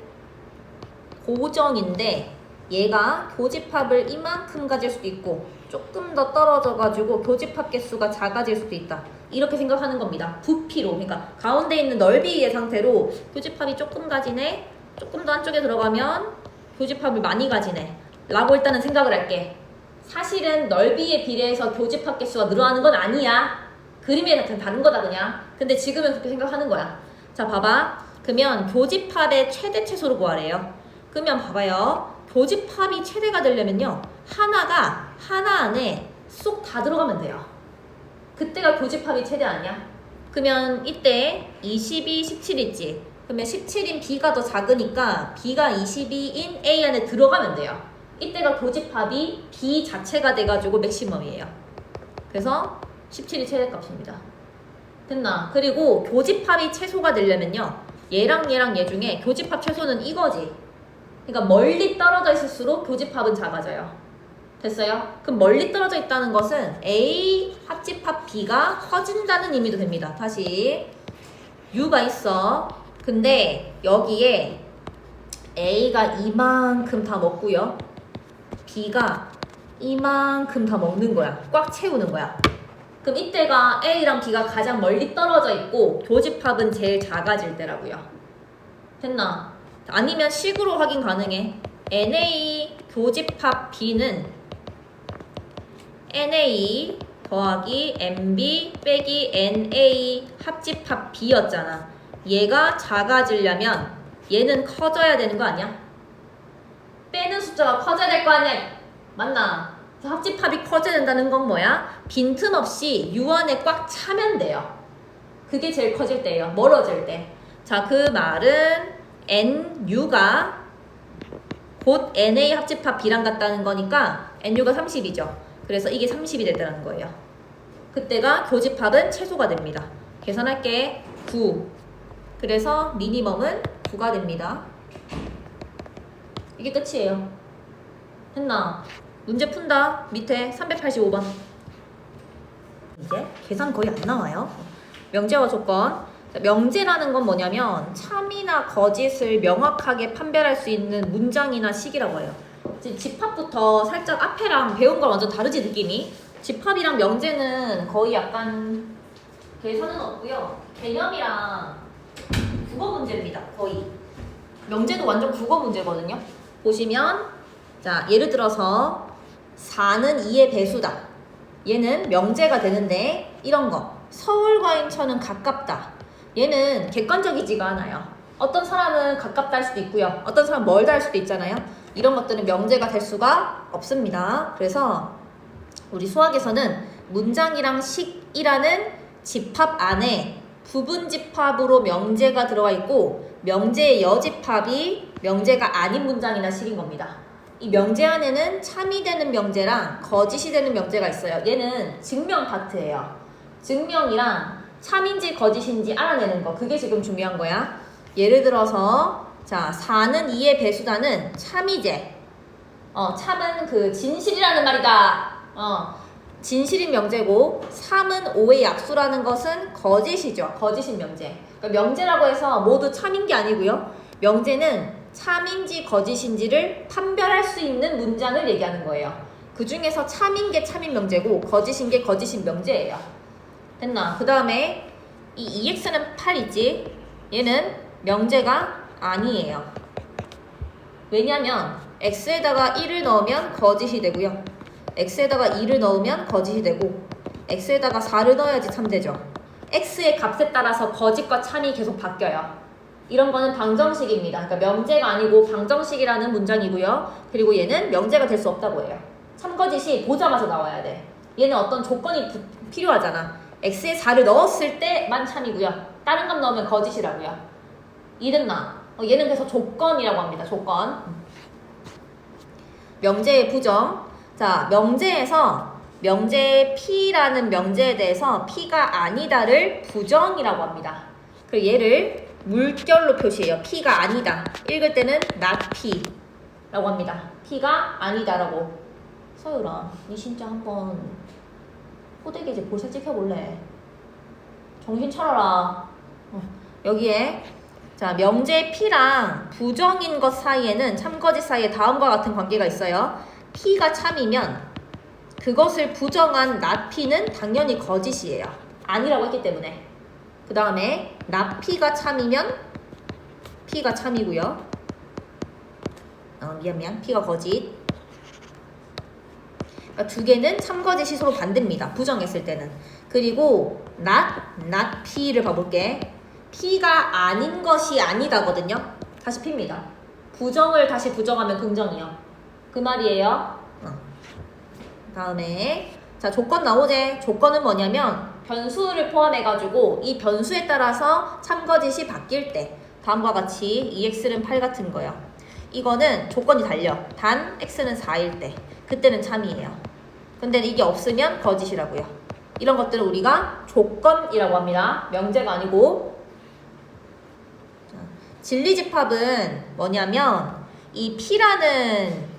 고정인데 얘가 교집합을 이만큼 가질 수도 있고 조금 더 떨어져가지고 교집합 개수가 작아질 수도 있다. 이렇게 생각하는 겁니다. 부피로. 그러니까 가운데 있는 넓이의 상태로 교집합이 조금 가지네, 조금 더 안쪽에 들어가면 교집합을 많이 가지네 라고 일단은 생각을 할게. 사실은 넓이에 비례해서 교집합 개수가 늘어나는 건 아니야. 그림에 다른 거다 그냥. 근데 지금은 그렇게 생각하는 거야. 자, 봐봐. 그러면 교집합의 최대 최소로 구하래요. 그러면 봐봐요. 교집합이 최대가 되려면요, 하나가 하나 안에 쏙 다 들어가면 돼요. 그때가 교집합이 최대 아니야? 그러면 이때 22, 17 있지? 그러면 17인 B가 더 작으니까 B가 22인 A 안에 들어가면 돼요. 이때가 교집합이 B 자체가 돼가지고 맥시멈이에요. 그래서 17이 최대값입니다. 됐나? 그리고 교집합이 최소가 되려면요, 얘랑 얘랑 얘 중에 교집합 최소는 이거지. 그러니까 멀리 떨어져 있을수록 교집합은 작아져요. 됐어요? 그럼 멀리 떨어져 있다는 것은 A 합집합 B가 커진다는 의미도 됩니다. 다시 U가 있어. 근데 여기에 A가 이만큼 다 먹고요, B가 이만큼 다 먹는 거야. 꽉 채우는 거야. 그럼 이때가 A랑 B가 가장 멀리 떨어져 있고 교집합은 제일 작아질 때라고요. 됐나? 아니면 식으로 확인 가능해. NA 교집합 B는 NA 더하기 MB 빼기 NA 합집합 B였잖아. 얘가 작아지려면 얘는 커져야 되는 거 아니야? 빼는 숫자가 커져야 될 거 아니야? 맞나? 합집합이 커져야 된다는 건 뭐야? 빈틈없이 U1에 꽉 차면 돼요. 그게 제일 커질 때예요. 멀어질 때. 자, 그 말은 NU가 곧 NA 합집합 B랑 같다는 거니까 NU가 30이죠. 그래서 이게 30이 됐다는 거예요. 그때가 교집합은 최소가 됩니다. 계산할게. 9. 그래서 미니멈은 9가 됩니다. 이게 끝이에요. 했나? 문제 푼다. 밑에 385번. 이제 계산 거의 안 나와요. 명제와 조건. 명제라는 건 뭐냐면 참이나 거짓을 명확하게 판별할 수 있는 문장이나 식이라고 해요. 집합부터 살짝 앞에랑 배운 걸 완전 다르지 느낌이? 집합이랑 명제는 거의 약간 계산은 없고요. 개념이랑 국어 문제입니다. 거의. 명제도 완전 국어 문제거든요. 보시면 자 예를 들어서 4는 2의 배수다. 얘는 명제가 되는데 이런 거. 서울과 인천은 가깝다. 얘는 객관적이지가 않아요. 어떤 사람은 가깝다 할 수도 있고요. 어떤 사람은 멀다 할 수도 있잖아요. 이런 것들은 명제가 될 수가 없습니다. 그래서 우리 수학에서는 문장이랑 식이라는 집합 안에 부분 집합으로 명제가 들어가 있고 명제의 여집합이 명제가 아닌 문장이나 식인 겁니다. 이 명제 안에는 참이 되는 명제랑 거짓이 되는 명제가 있어요. 얘는 증명 파트예요. 증명이랑 참인지 거짓인지 알아내는 거. 그게 지금 중요한 거야. 예를 들어서 자 4는 2의 배수다는 참이제. 참은 그 진실이라는 말이다. 진실인 명제고 3은 5의 약수라는 것은 거짓이죠. 거짓인 명제. 그러니까 명제라고 해서 모두 참인 게 아니고요. 명제는 참인지 거짓인지를 판별할 수 있는 문장을 얘기하는 거예요. 그 중에서 참인 게 참인 명제고 거짓인 게 거짓인 명제예요. 됐나? 그 다음에 이 2x는 8이지. 얘는 명제가 아니에요. 왜냐면 x에다가 1을 넣으면 거짓이 되고요. x에다가 2를 넣으면 거짓이 되고 x에다가 4를 넣어야지 참되죠. x의 값에 따라서 거짓과 참이 계속 바뀌어요. 이런 거는 방정식입니다. 그러니까 명제가 아니고 방정식이라는 문장이고요. 그리고 얘는 명제가 될 수 없다고 해요. 참거짓이 보자마자 나와야 돼. 얘는 어떤 조건이 필요하잖아. x에 4를 넣었을 때만 참이고요. 다른 값 넣으면 거짓이라고요. 이랬나? 얘는 그래서 조건이라고 합니다. 조건. 명제의 부정. 자, 명제에서 명제 P라는 명제에 대해서 P가 아니다를 부정이라고 합니다. 그리고 얘를 물결로 표시해요. P가 아니다. 읽을 때는 not P라고 합니다. P가 아니다라고. 서유라, 니 진짜 한번 호되게 볼살 찍혀볼래? 정신 차려라. 여기에 자 명제 P랑 부정인 것 사이에는 참거짓 사이에 다음과 같은 관계가 있어요. P가 참이면 그것을 부정한 not P는 당연히 거짓이에요. 아니라고 했기 때문에. 그 다음에 not P가 참이면 P가 참이고요. 미안. P가 거짓. 그러니까 두 개는 참거짓이 서로 반대입니다. 부정했을 때는. 그리고 not P를 봐볼게. P가 아닌 것이 아니다거든요. 다시 P입니다. 부정을 다시 부정하면 긍정이요. 그 말이에요. 다음에 자 조건 나오제. 조건은 뭐냐면 변수를 포함해가지고 이 변수에 따라서 참거짓이 바뀔 때 다음과 같이 2x는 8 같은 거요. 이거는 조건이 달려. 단 x는 4일 때 그때는 참이에요. 근데 이게 없으면 거짓이라고요. 이런 것들을 우리가 조건이라고 합니다. 명제가 아니고. 자, 진리집합은 뭐냐면 이 P라는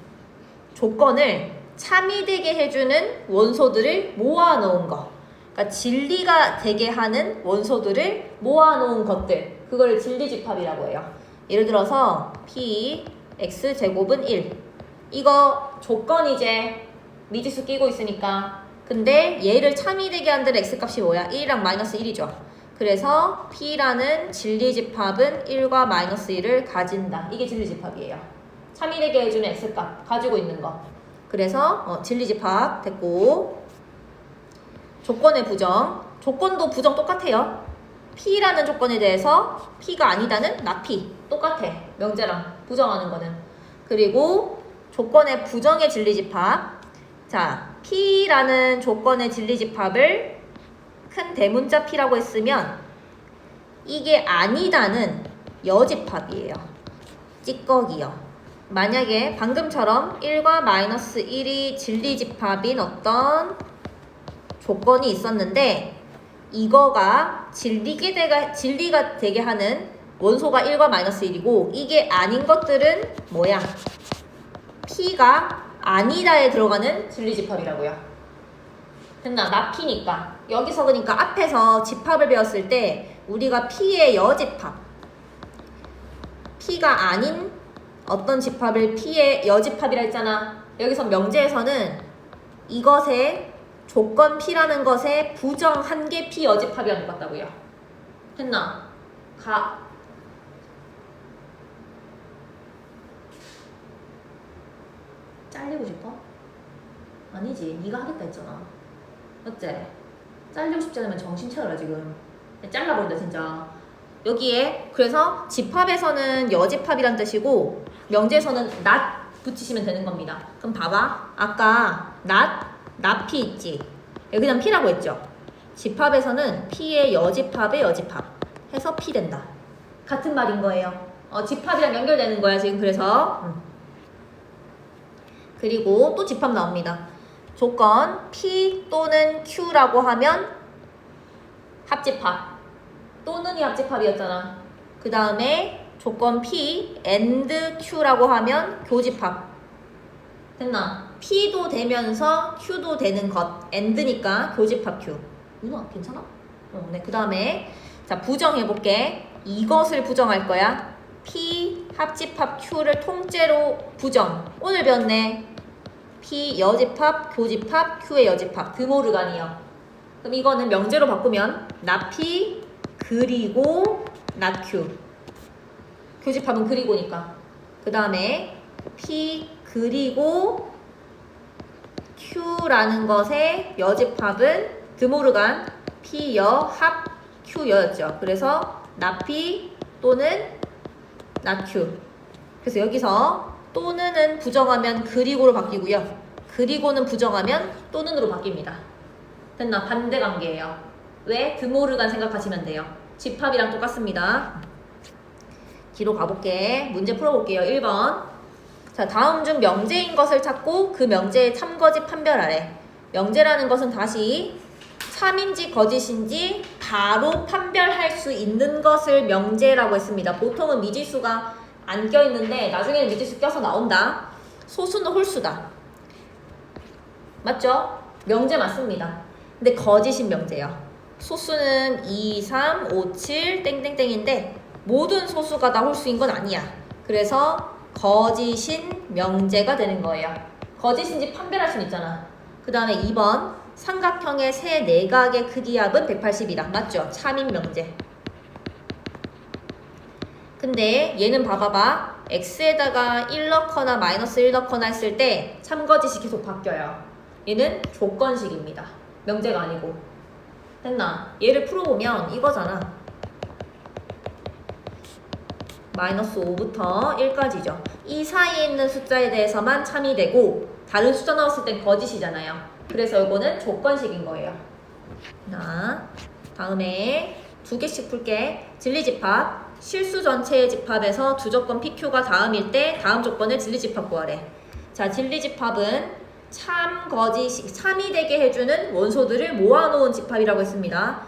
조건을 참이 되게 해주는 원소들을 모아놓은 거. 그러니까 진리가 되게 하는 원소들을 모아놓은 것들. 그걸 진리집합이라고 해요. 예를 들어서 P x제곱은 1. 이거 조건이제. 미지수 끼고 있으니까. 근데 얘를 참이 되게 한다는 x값이 뭐야? 1이랑 마이너스 1이죠. 그래서 P라는 진리집합은 1과 마이너스 1을 가진다. 이게 진리집합이에요. 참이 되게 해주는 x값 가지고 있는 거. 그래서 진리집합 됐고. 조건의 부정. 조건도 부정 똑같아요. P라는 조건에 대해서 P가 아니다는 not P. 똑같아. 명제랑 부정하는 거는. 그리고 조건의 부정의 진리집합. 자, P라는 조건의 진리집합을 큰 대문자 P라고 했으면 이게 아니다는 여집합이에요. 찌꺼기요. 만약에 방금처럼 1과 마이너스 1이 진리집합인 어떤 조건이 있었는데 이거가 진리가 되게 하는 원소가 1과 마이너스 1이고 이게 아닌 것들은 뭐야? P가 아니다에 들어가는 진리집합이라고요. 됐나? 나 P니까. 여기서 그러니까 앞에서 집합을 배웠을 때 우리가 P의 여집합, P가 아닌 어떤 집합을 P의 여집합이라 했잖아. 여기서 명제에서는 이것의 조건 P라는 것에 부정 한 개 P 여집합이라는 것 같다고요. 됐나? 잘리고 싶어? 아니지. 네가 하겠다 했잖아. 어째? 잘리고 싶지 않으면 정신 차려라 지금. 잘라버린다 진짜. 여기에 그래서 집합에서는 여집합이란 뜻이고 명제에서는 not 붙이시면 되는 겁니다. 그럼 봐봐. 아까 not P 있지? 여기 그냥 P라고 했죠? 집합에서는 P의 여집합의 여집합 해서 P 된다. 같은 말인 거예요. 집합이랑 연결되는 거야 지금. 그래서 그리고 또 집합 나옵니다. 조건 P 또는 Q라고 하면 합집합. 또는이 합집합이었잖아. 그 다음에 조건 P and Q라고 하면 교집합. 됐나? P도 되면서 Q도 되는 것. and니까 교집합 Q. 누나 괜찮아? 네. 그 다음에 자 부정해볼게. 이것을 부정할 거야. P 합집합 Q를 통째로 부정. 오늘 배웠네. P 여집합, 교집합, Q의 여집합. 드모르간이요. 그럼 이거는 명제로 바꾸면 나 P 그리고 not Q. 교집합은 그리고니까. 그 다음에 P 그리고 Q라는 것의 여집합은 드모르간 P 여 합 Q 여였죠. 그래서 not P 또는 not Q. 그래서 여기서 또는은 부정하면 그리고로 바뀌고요. 그리고는 부정하면 또는으로 바뀝니다. 됐나? 반대 관계예요. 왜? 드모르간 생각하시면 돼요. 집합이랑 똑같습니다. 뒤로 가볼게. 문제 풀어볼게요. 1번. 자, 다음 중 명제인 것을 찾고 그 명제의 참거짓 판별하래. 명제라는 것은 다시 참인지 거짓인지 바로 판별할 수 있는 것을 명제라고 했습니다. 보통은 미지수가 안 껴있는데 나중에는 미지수 껴서 나온다. 소수는 홀수다. 맞죠? 명제 맞습니다. 근데 거짓인 명제예요. 소수는 2, 3, 5, 7 땡땡땡인데 모든 소수가 다 홀수인 건 아니야. 그래서 거짓인 명제가 되는 거예요. 거짓인지 판별할 수는 있잖아. 그 다음에 2번 삼각형의 세 내각의 크기 합은 180이다. 맞죠? 참인 명제. 근데 얘는 봐봐봐. x에다가 1 넣거나 마이너스 1 넣거나 했을 때 참거짓이 계속 바뀌어요. 얘는 조건식입니다. 명제가 아니고. 됐나? 얘를 풀어보면 이거잖아. 마이너스 5부터 1까지죠. 이 사이에 있는 숫자에 대해서만 참이 되고 다른 숫자 나왔을 땐 거짓이잖아요. 그래서 이거는 조건식인 거예요. 자, 다음에 두 개씩 풀게. 진리집합. 실수 전체의 집합에서 두 조건 PQ가 다음일 때 다음 조건을 진리집합 구하래. 자, 진리집합은 참, 거짓, 참이 되게 해주는 원소들을 모아놓은 집합이라고 했습니다.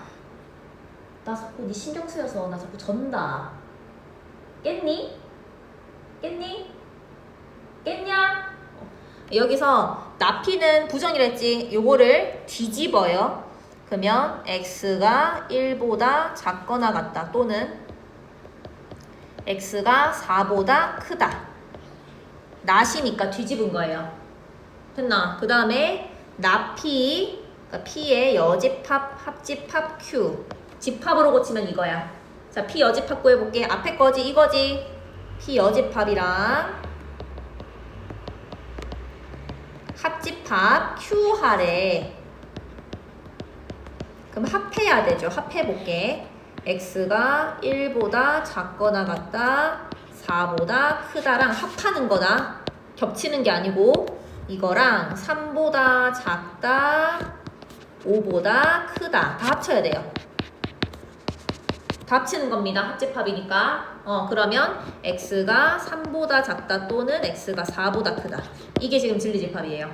나 자꾸 네 신경 쓰여서 나 자꾸 전다. 깼니? 깼니? 깼냐? 여기서 나피는 부정이랬지. 요거를 뒤집어요. 그러면 x가 1보다 작거나 같다. 또는 x가 4보다 크다. 낫이니까 뒤집은 거예요. 됐나? 그 다음에 나피, 그러니까 P의 여집합, 합집합, Q. 집합으로 고치면 이거야. 자, P 여집합 구해볼게. 앞에 거지, 이거지. P 여집합이랑 합집합, Q 하래. 그럼 합해야 되죠. 합해볼게. X가 1보다 작거나 같다. 4보다 크다랑 합하는 거다. 겹치는 게 아니고 이거랑 3보다 작다, 5보다 크다. 다 합쳐야 돼요. 다 합치는 겁니다. 합집합이니까. 그러면 x가 3보다 작다 또는 x가 4보다 크다. 이게 지금 진리집합이에요.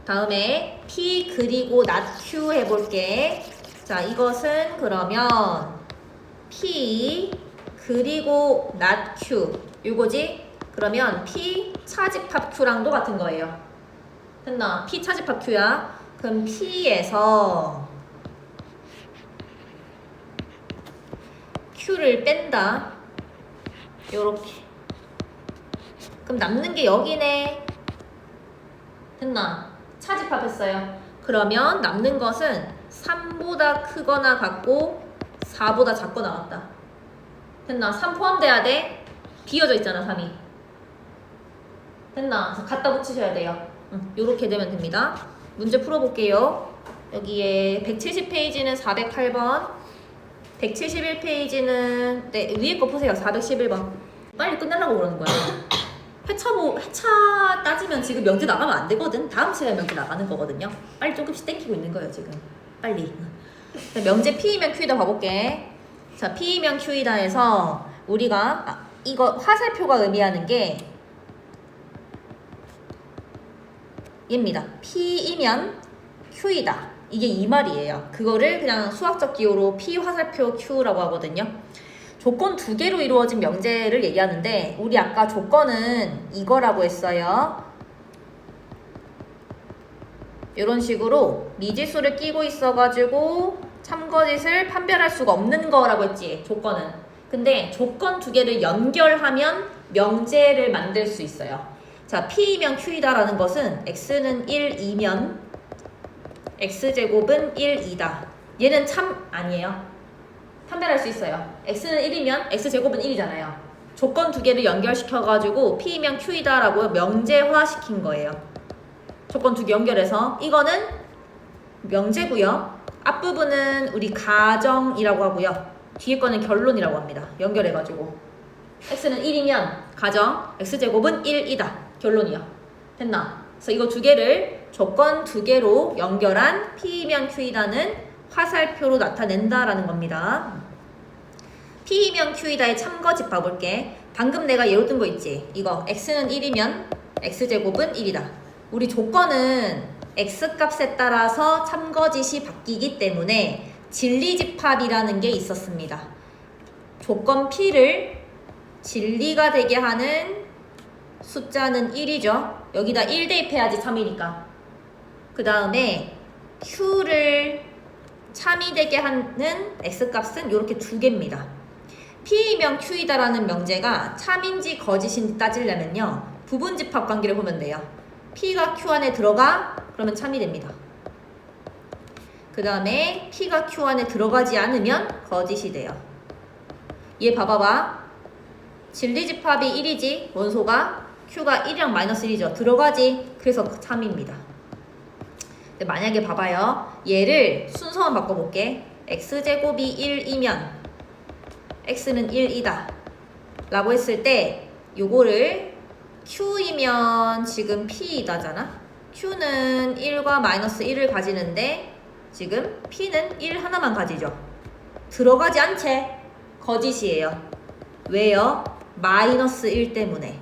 다음에 p 그리고 not q 해볼게. 자, 이것은 그러면 p 그리고 not q 이거지? 그러면 p 차집합 q랑도 같은 거예요. 됐나? p 차집합 q야. 그럼 p에서 q를 뺀다. 요렇게. 그럼 남는 게 여기네. 됐나? 차집합했어요. 그러면 남는 것은 3보다 크거나 같고 4보다 작거 나왔다. 됐나? 3 포함돼야 돼? 비어져 있잖아, 3이. 됐나? 갖다 붙이셔야 돼요. 요렇게 되면 됩니다. 문제 풀어볼게요. 여기에 170페이지는 408번, 171페이지는 네, 위에 거 보세요. 411번. 빨리 끝내려고 그러는 거야. 회차 따지면 지금 명제 나가면 안 되거든. 다음 시간에 명제 나가는 거거든요. 빨리 조금씩 땡기고 있는 거예요, 지금. 빨리. 명제 P이면 Q이다 봐볼게. 자, P이면 Q이다 해서 우리가 이거 화살표가 의미하는 게 얘입니다. P이면 Q이다. 이게 이 말이에요. 그거를 그냥 수학적 기호로 P 화살표 Q라고 하거든요. 조건 두 개로 이루어진 명제를 얘기하는데 우리 아까 조건은 이거라고 했어요. 이런 식으로 미지수를 끼고 있어가지고 참거짓을 판별할 수가 없는 거라고 했지, 조건은. 근데 조건 두 개를 연결하면 명제를 만들 수 있어요. 자, P이면 Q이다라는 것은 x는 1이면 x제곱은 1이다. 얘는 참 아니에요. 판별할 수 있어요. x는 1이면 x제곱은 1이잖아요. 조건 두 개를 연결시켜가지고 P이면 Q이다라고 명제화 시킨 거예요. 조건 두 개 연결해서 이거는 명제고요. 앞부분은 우리 가정이라고 하고요. 뒤에 거는 결론이라고 합니다. 연결해가지고 x는 1이면 가정 x제곱은 1이다. 결론이요. 됐나? 그래서 이거 두 개를 조건 두 개로 연결한 P이면 Q이다는 화살표로 나타낸다라는 겁니다. P이면 Q이다의 참거집 봐볼게. 방금 내가 예로 든 거 있지? 이거 x는 1이면 x제곱은 1이다. 우리 조건은 x값에 따라서 참거짓이 바뀌기 때문에 진리집합이라는 게 있었습니다. 조건 P를 진리가 되게 하는 숫자는 1이죠. 여기다 1 대입해야지 참이니까. 그 다음에 Q를 참이 되게 하는 x값은 이렇게 두 개입니다. P이면 Q이다라는 명제가 참인지 거짓인지 따지려면요. 부분집합 관계를 보면 돼요. P가 Q 안에 들어가? 그러면 참이 됩니다. 그 다음에 P가 Q 안에 들어가지 않으면 거짓이 돼요. 얘 봐봐봐. 진리집합이 1이지. 원소가 Q가 1이랑 마이너스 1이죠. 들어가지. 그래서 참입니다. 근데 만약에 봐봐요. 얘를 순서만 바꿔볼게. x제곱이 1이면 x는 1이다 라고 했을 때 요거를 Q이면 지금 P이다잖아. Q는 1과 마이너스 1을 가지는데 지금 P는 1 하나만 가지죠. 들어가지 않채 거짓이에요. 왜요? 마이너스 1 때문에.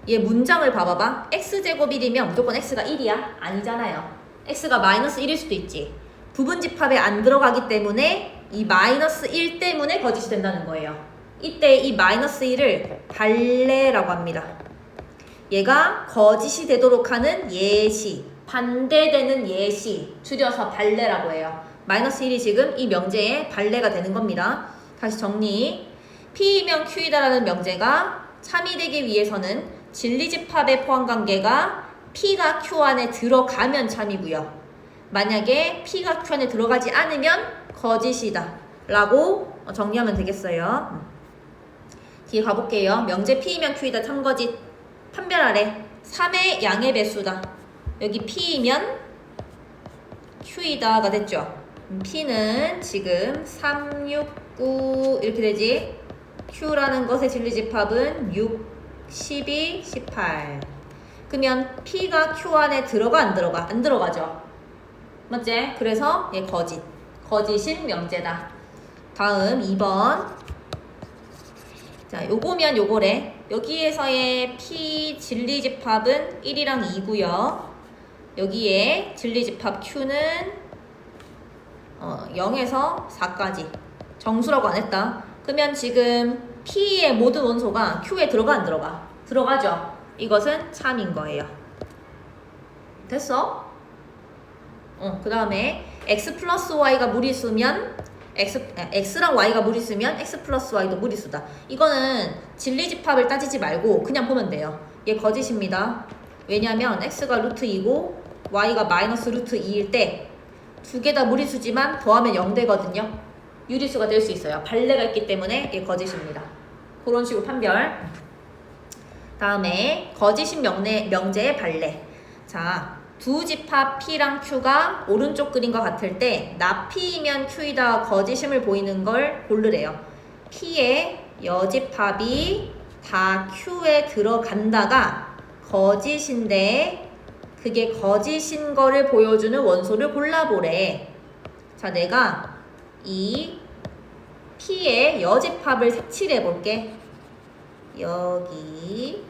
얘 문장을 봐봐봐. x제곱 1이면 무조건 x가 1이야? 아니잖아요. x가 마이너스 1일 수도 있지. 부분집합에 안 들어가기 때문에 이 마이너스 1 때문에 거짓이 된다는 거예요. 이때 이 마이너스 1을 발레라고 합니다. 얘가 거짓이 되도록 하는 예시, 반대되는 예시, 줄여서 발레라고 해요. 마이너스 1이 지금 이 명제의 발레가 되는 겁니다. 다시 정리. P이면 Q이다라는 명제가 참이 되기 위해서는 진리집합의 포함관계가 P가 Q 안에 들어가면 참이고요. 만약에 P가 Q 안에 들어가지 않으면 거짓이다 라고 정리하면 되겠어요. 뒤에 가볼게요. 명제 P이면 Q이다 참거짓 판별하래. 3의 양의 배수다. 여기 P이면 Q이다가 됐죠. P는 지금 3, 6, 9 이렇게 되지. Q라는 것의 진리집합은 6, 12, 18. 그러면 P가 Q 안에 들어가 안 들어가? 안 들어가죠. 맞지? 그래서 얘 거짓인 명제다. 다음 2번. 자, 요거면 요거래. 여기에서의 P 진리집합은 1이랑 2고요. 여기에 진리집합 Q는 0에서 4까지. 정수라고 안 했다. 그러면 지금 P의 모든 원소가 Q에 들어가 안 들어가? 들어가죠. 이것은 참인 거예요. 됐어? 그 다음에 X 플러스 Y가 무리수면 X랑 Y가 무리수면 X 플러스 Y도 무리수다. 이거는 진리집합을 따지지 말고 그냥 보면 돼요. 얘 거짓입니다. 왜냐면 X가 루트 2고 Y가 마이너스 루트 2일 때 두 개 다 무리수지만 더하면 0 되거든요. 유리수가 될 수 있어요. 발레가 있기 때문에 얘 거짓입니다. 그런 식으로 판별. 다음에 거짓인 명제의 발레. 자, 두 집합 P랑 Q가 오른쪽 그림과 같을 때 나 P이면 Q이다 거짓임을 보이는 걸 고르래요. P의 여집합이 다 Q에 들어간다가 거짓인데 그게 거짓인 거를 보여주는 원소를 골라보래. 자, 내가 이 P의 여집합을 색칠해 볼게. 여기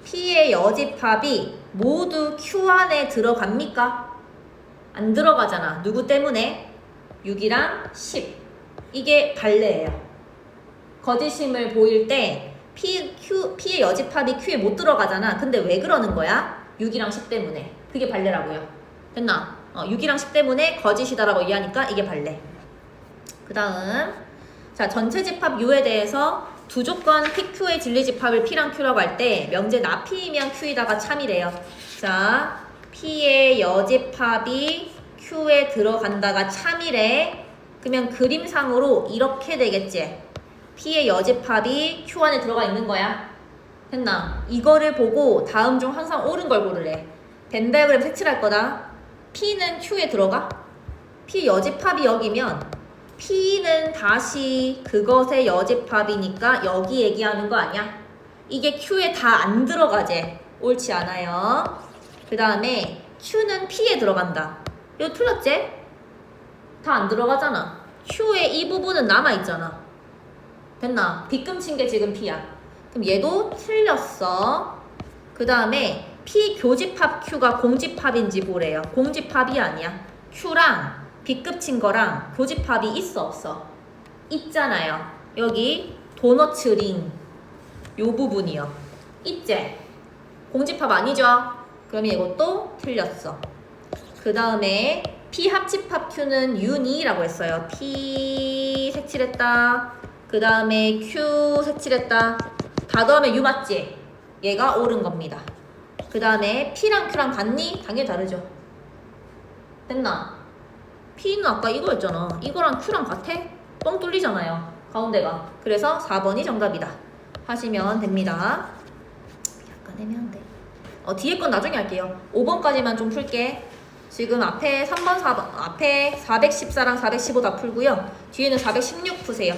P의 여집합이 모두 Q 안에 들어갑니까? 안 들어가잖아. 누구 때문에? 6이랑 10. 이게 발레예요. 거짓임을 보일 때 P의 여집합이 Q에 못 들어가잖아. 근데 왜 그러는 거야? 6이랑 10 때문에. 그게 발레라고요. 됐나? 6이랑 10 때문에 거짓이다라고 이해하니까 이게 발레. 그 다음, 자, 전체 집합 U에 대해서 두 조건 PQ의 진리집합을 P랑 Q라고 할 때 명제 나 P이면 Q이다가 참이래요. 자, P의 여집합이 Q에 들어간다가 참이래. 그러면 그림상으로 이렇게 되겠지. P의 여집합이 Q 안에 들어가 있는 거야. 됐나? 이거를 보고 다음 중 항상 옳은 걸 고르래. 벤 다이어그램 색칠할 거다. P는 Q에 들어가? P 여집합이 여기면 P는 다시 그것의 여집합이니까 여기 얘기하는 거 아니야? 이게 Q에 다 안 들어가지? 옳지 않아요. 그 다음에 Q는 P에 들어간다. 이거 틀렸지? 다 안 들어가잖아. Q의 이 부분은 남아있잖아. 됐나? 빗금친 게 지금 P야. 그럼 얘도 틀렸어. 그 다음에 P 교집합 Q가 공집합인지 보래요. 공집합이 아니야. Q랑 B급 친 거랑 교집합이 있어 없어? 있잖아요. 여기 도너츠 링 요 부분이요. 있지? 공집합 아니죠? 그러면 이것도 틀렸어. 그 다음에 P 합집합 Q는 윤이라고 했어요. P 색칠했다. 그 다음에 Q 색칠했다. 다 더하면 U 맞지? 얘가 옳은 겁니다. 그 다음에 P랑 Q랑 같니? 당연히 다르죠. 됐나? P는 아까 이거였잖아. 이거랑 Q랑 같아? 뻥 뚫리잖아요. 가운데가. 그래서 4번이 정답이다. 하시면 됩니다. 약간 애매한데. 뒤에 건 나중에 할게요. 5번까지만 좀 풀게. 지금 앞에 3번, 4번, 앞에 414랑 415 다 풀고요. 뒤에는 416 푸세요.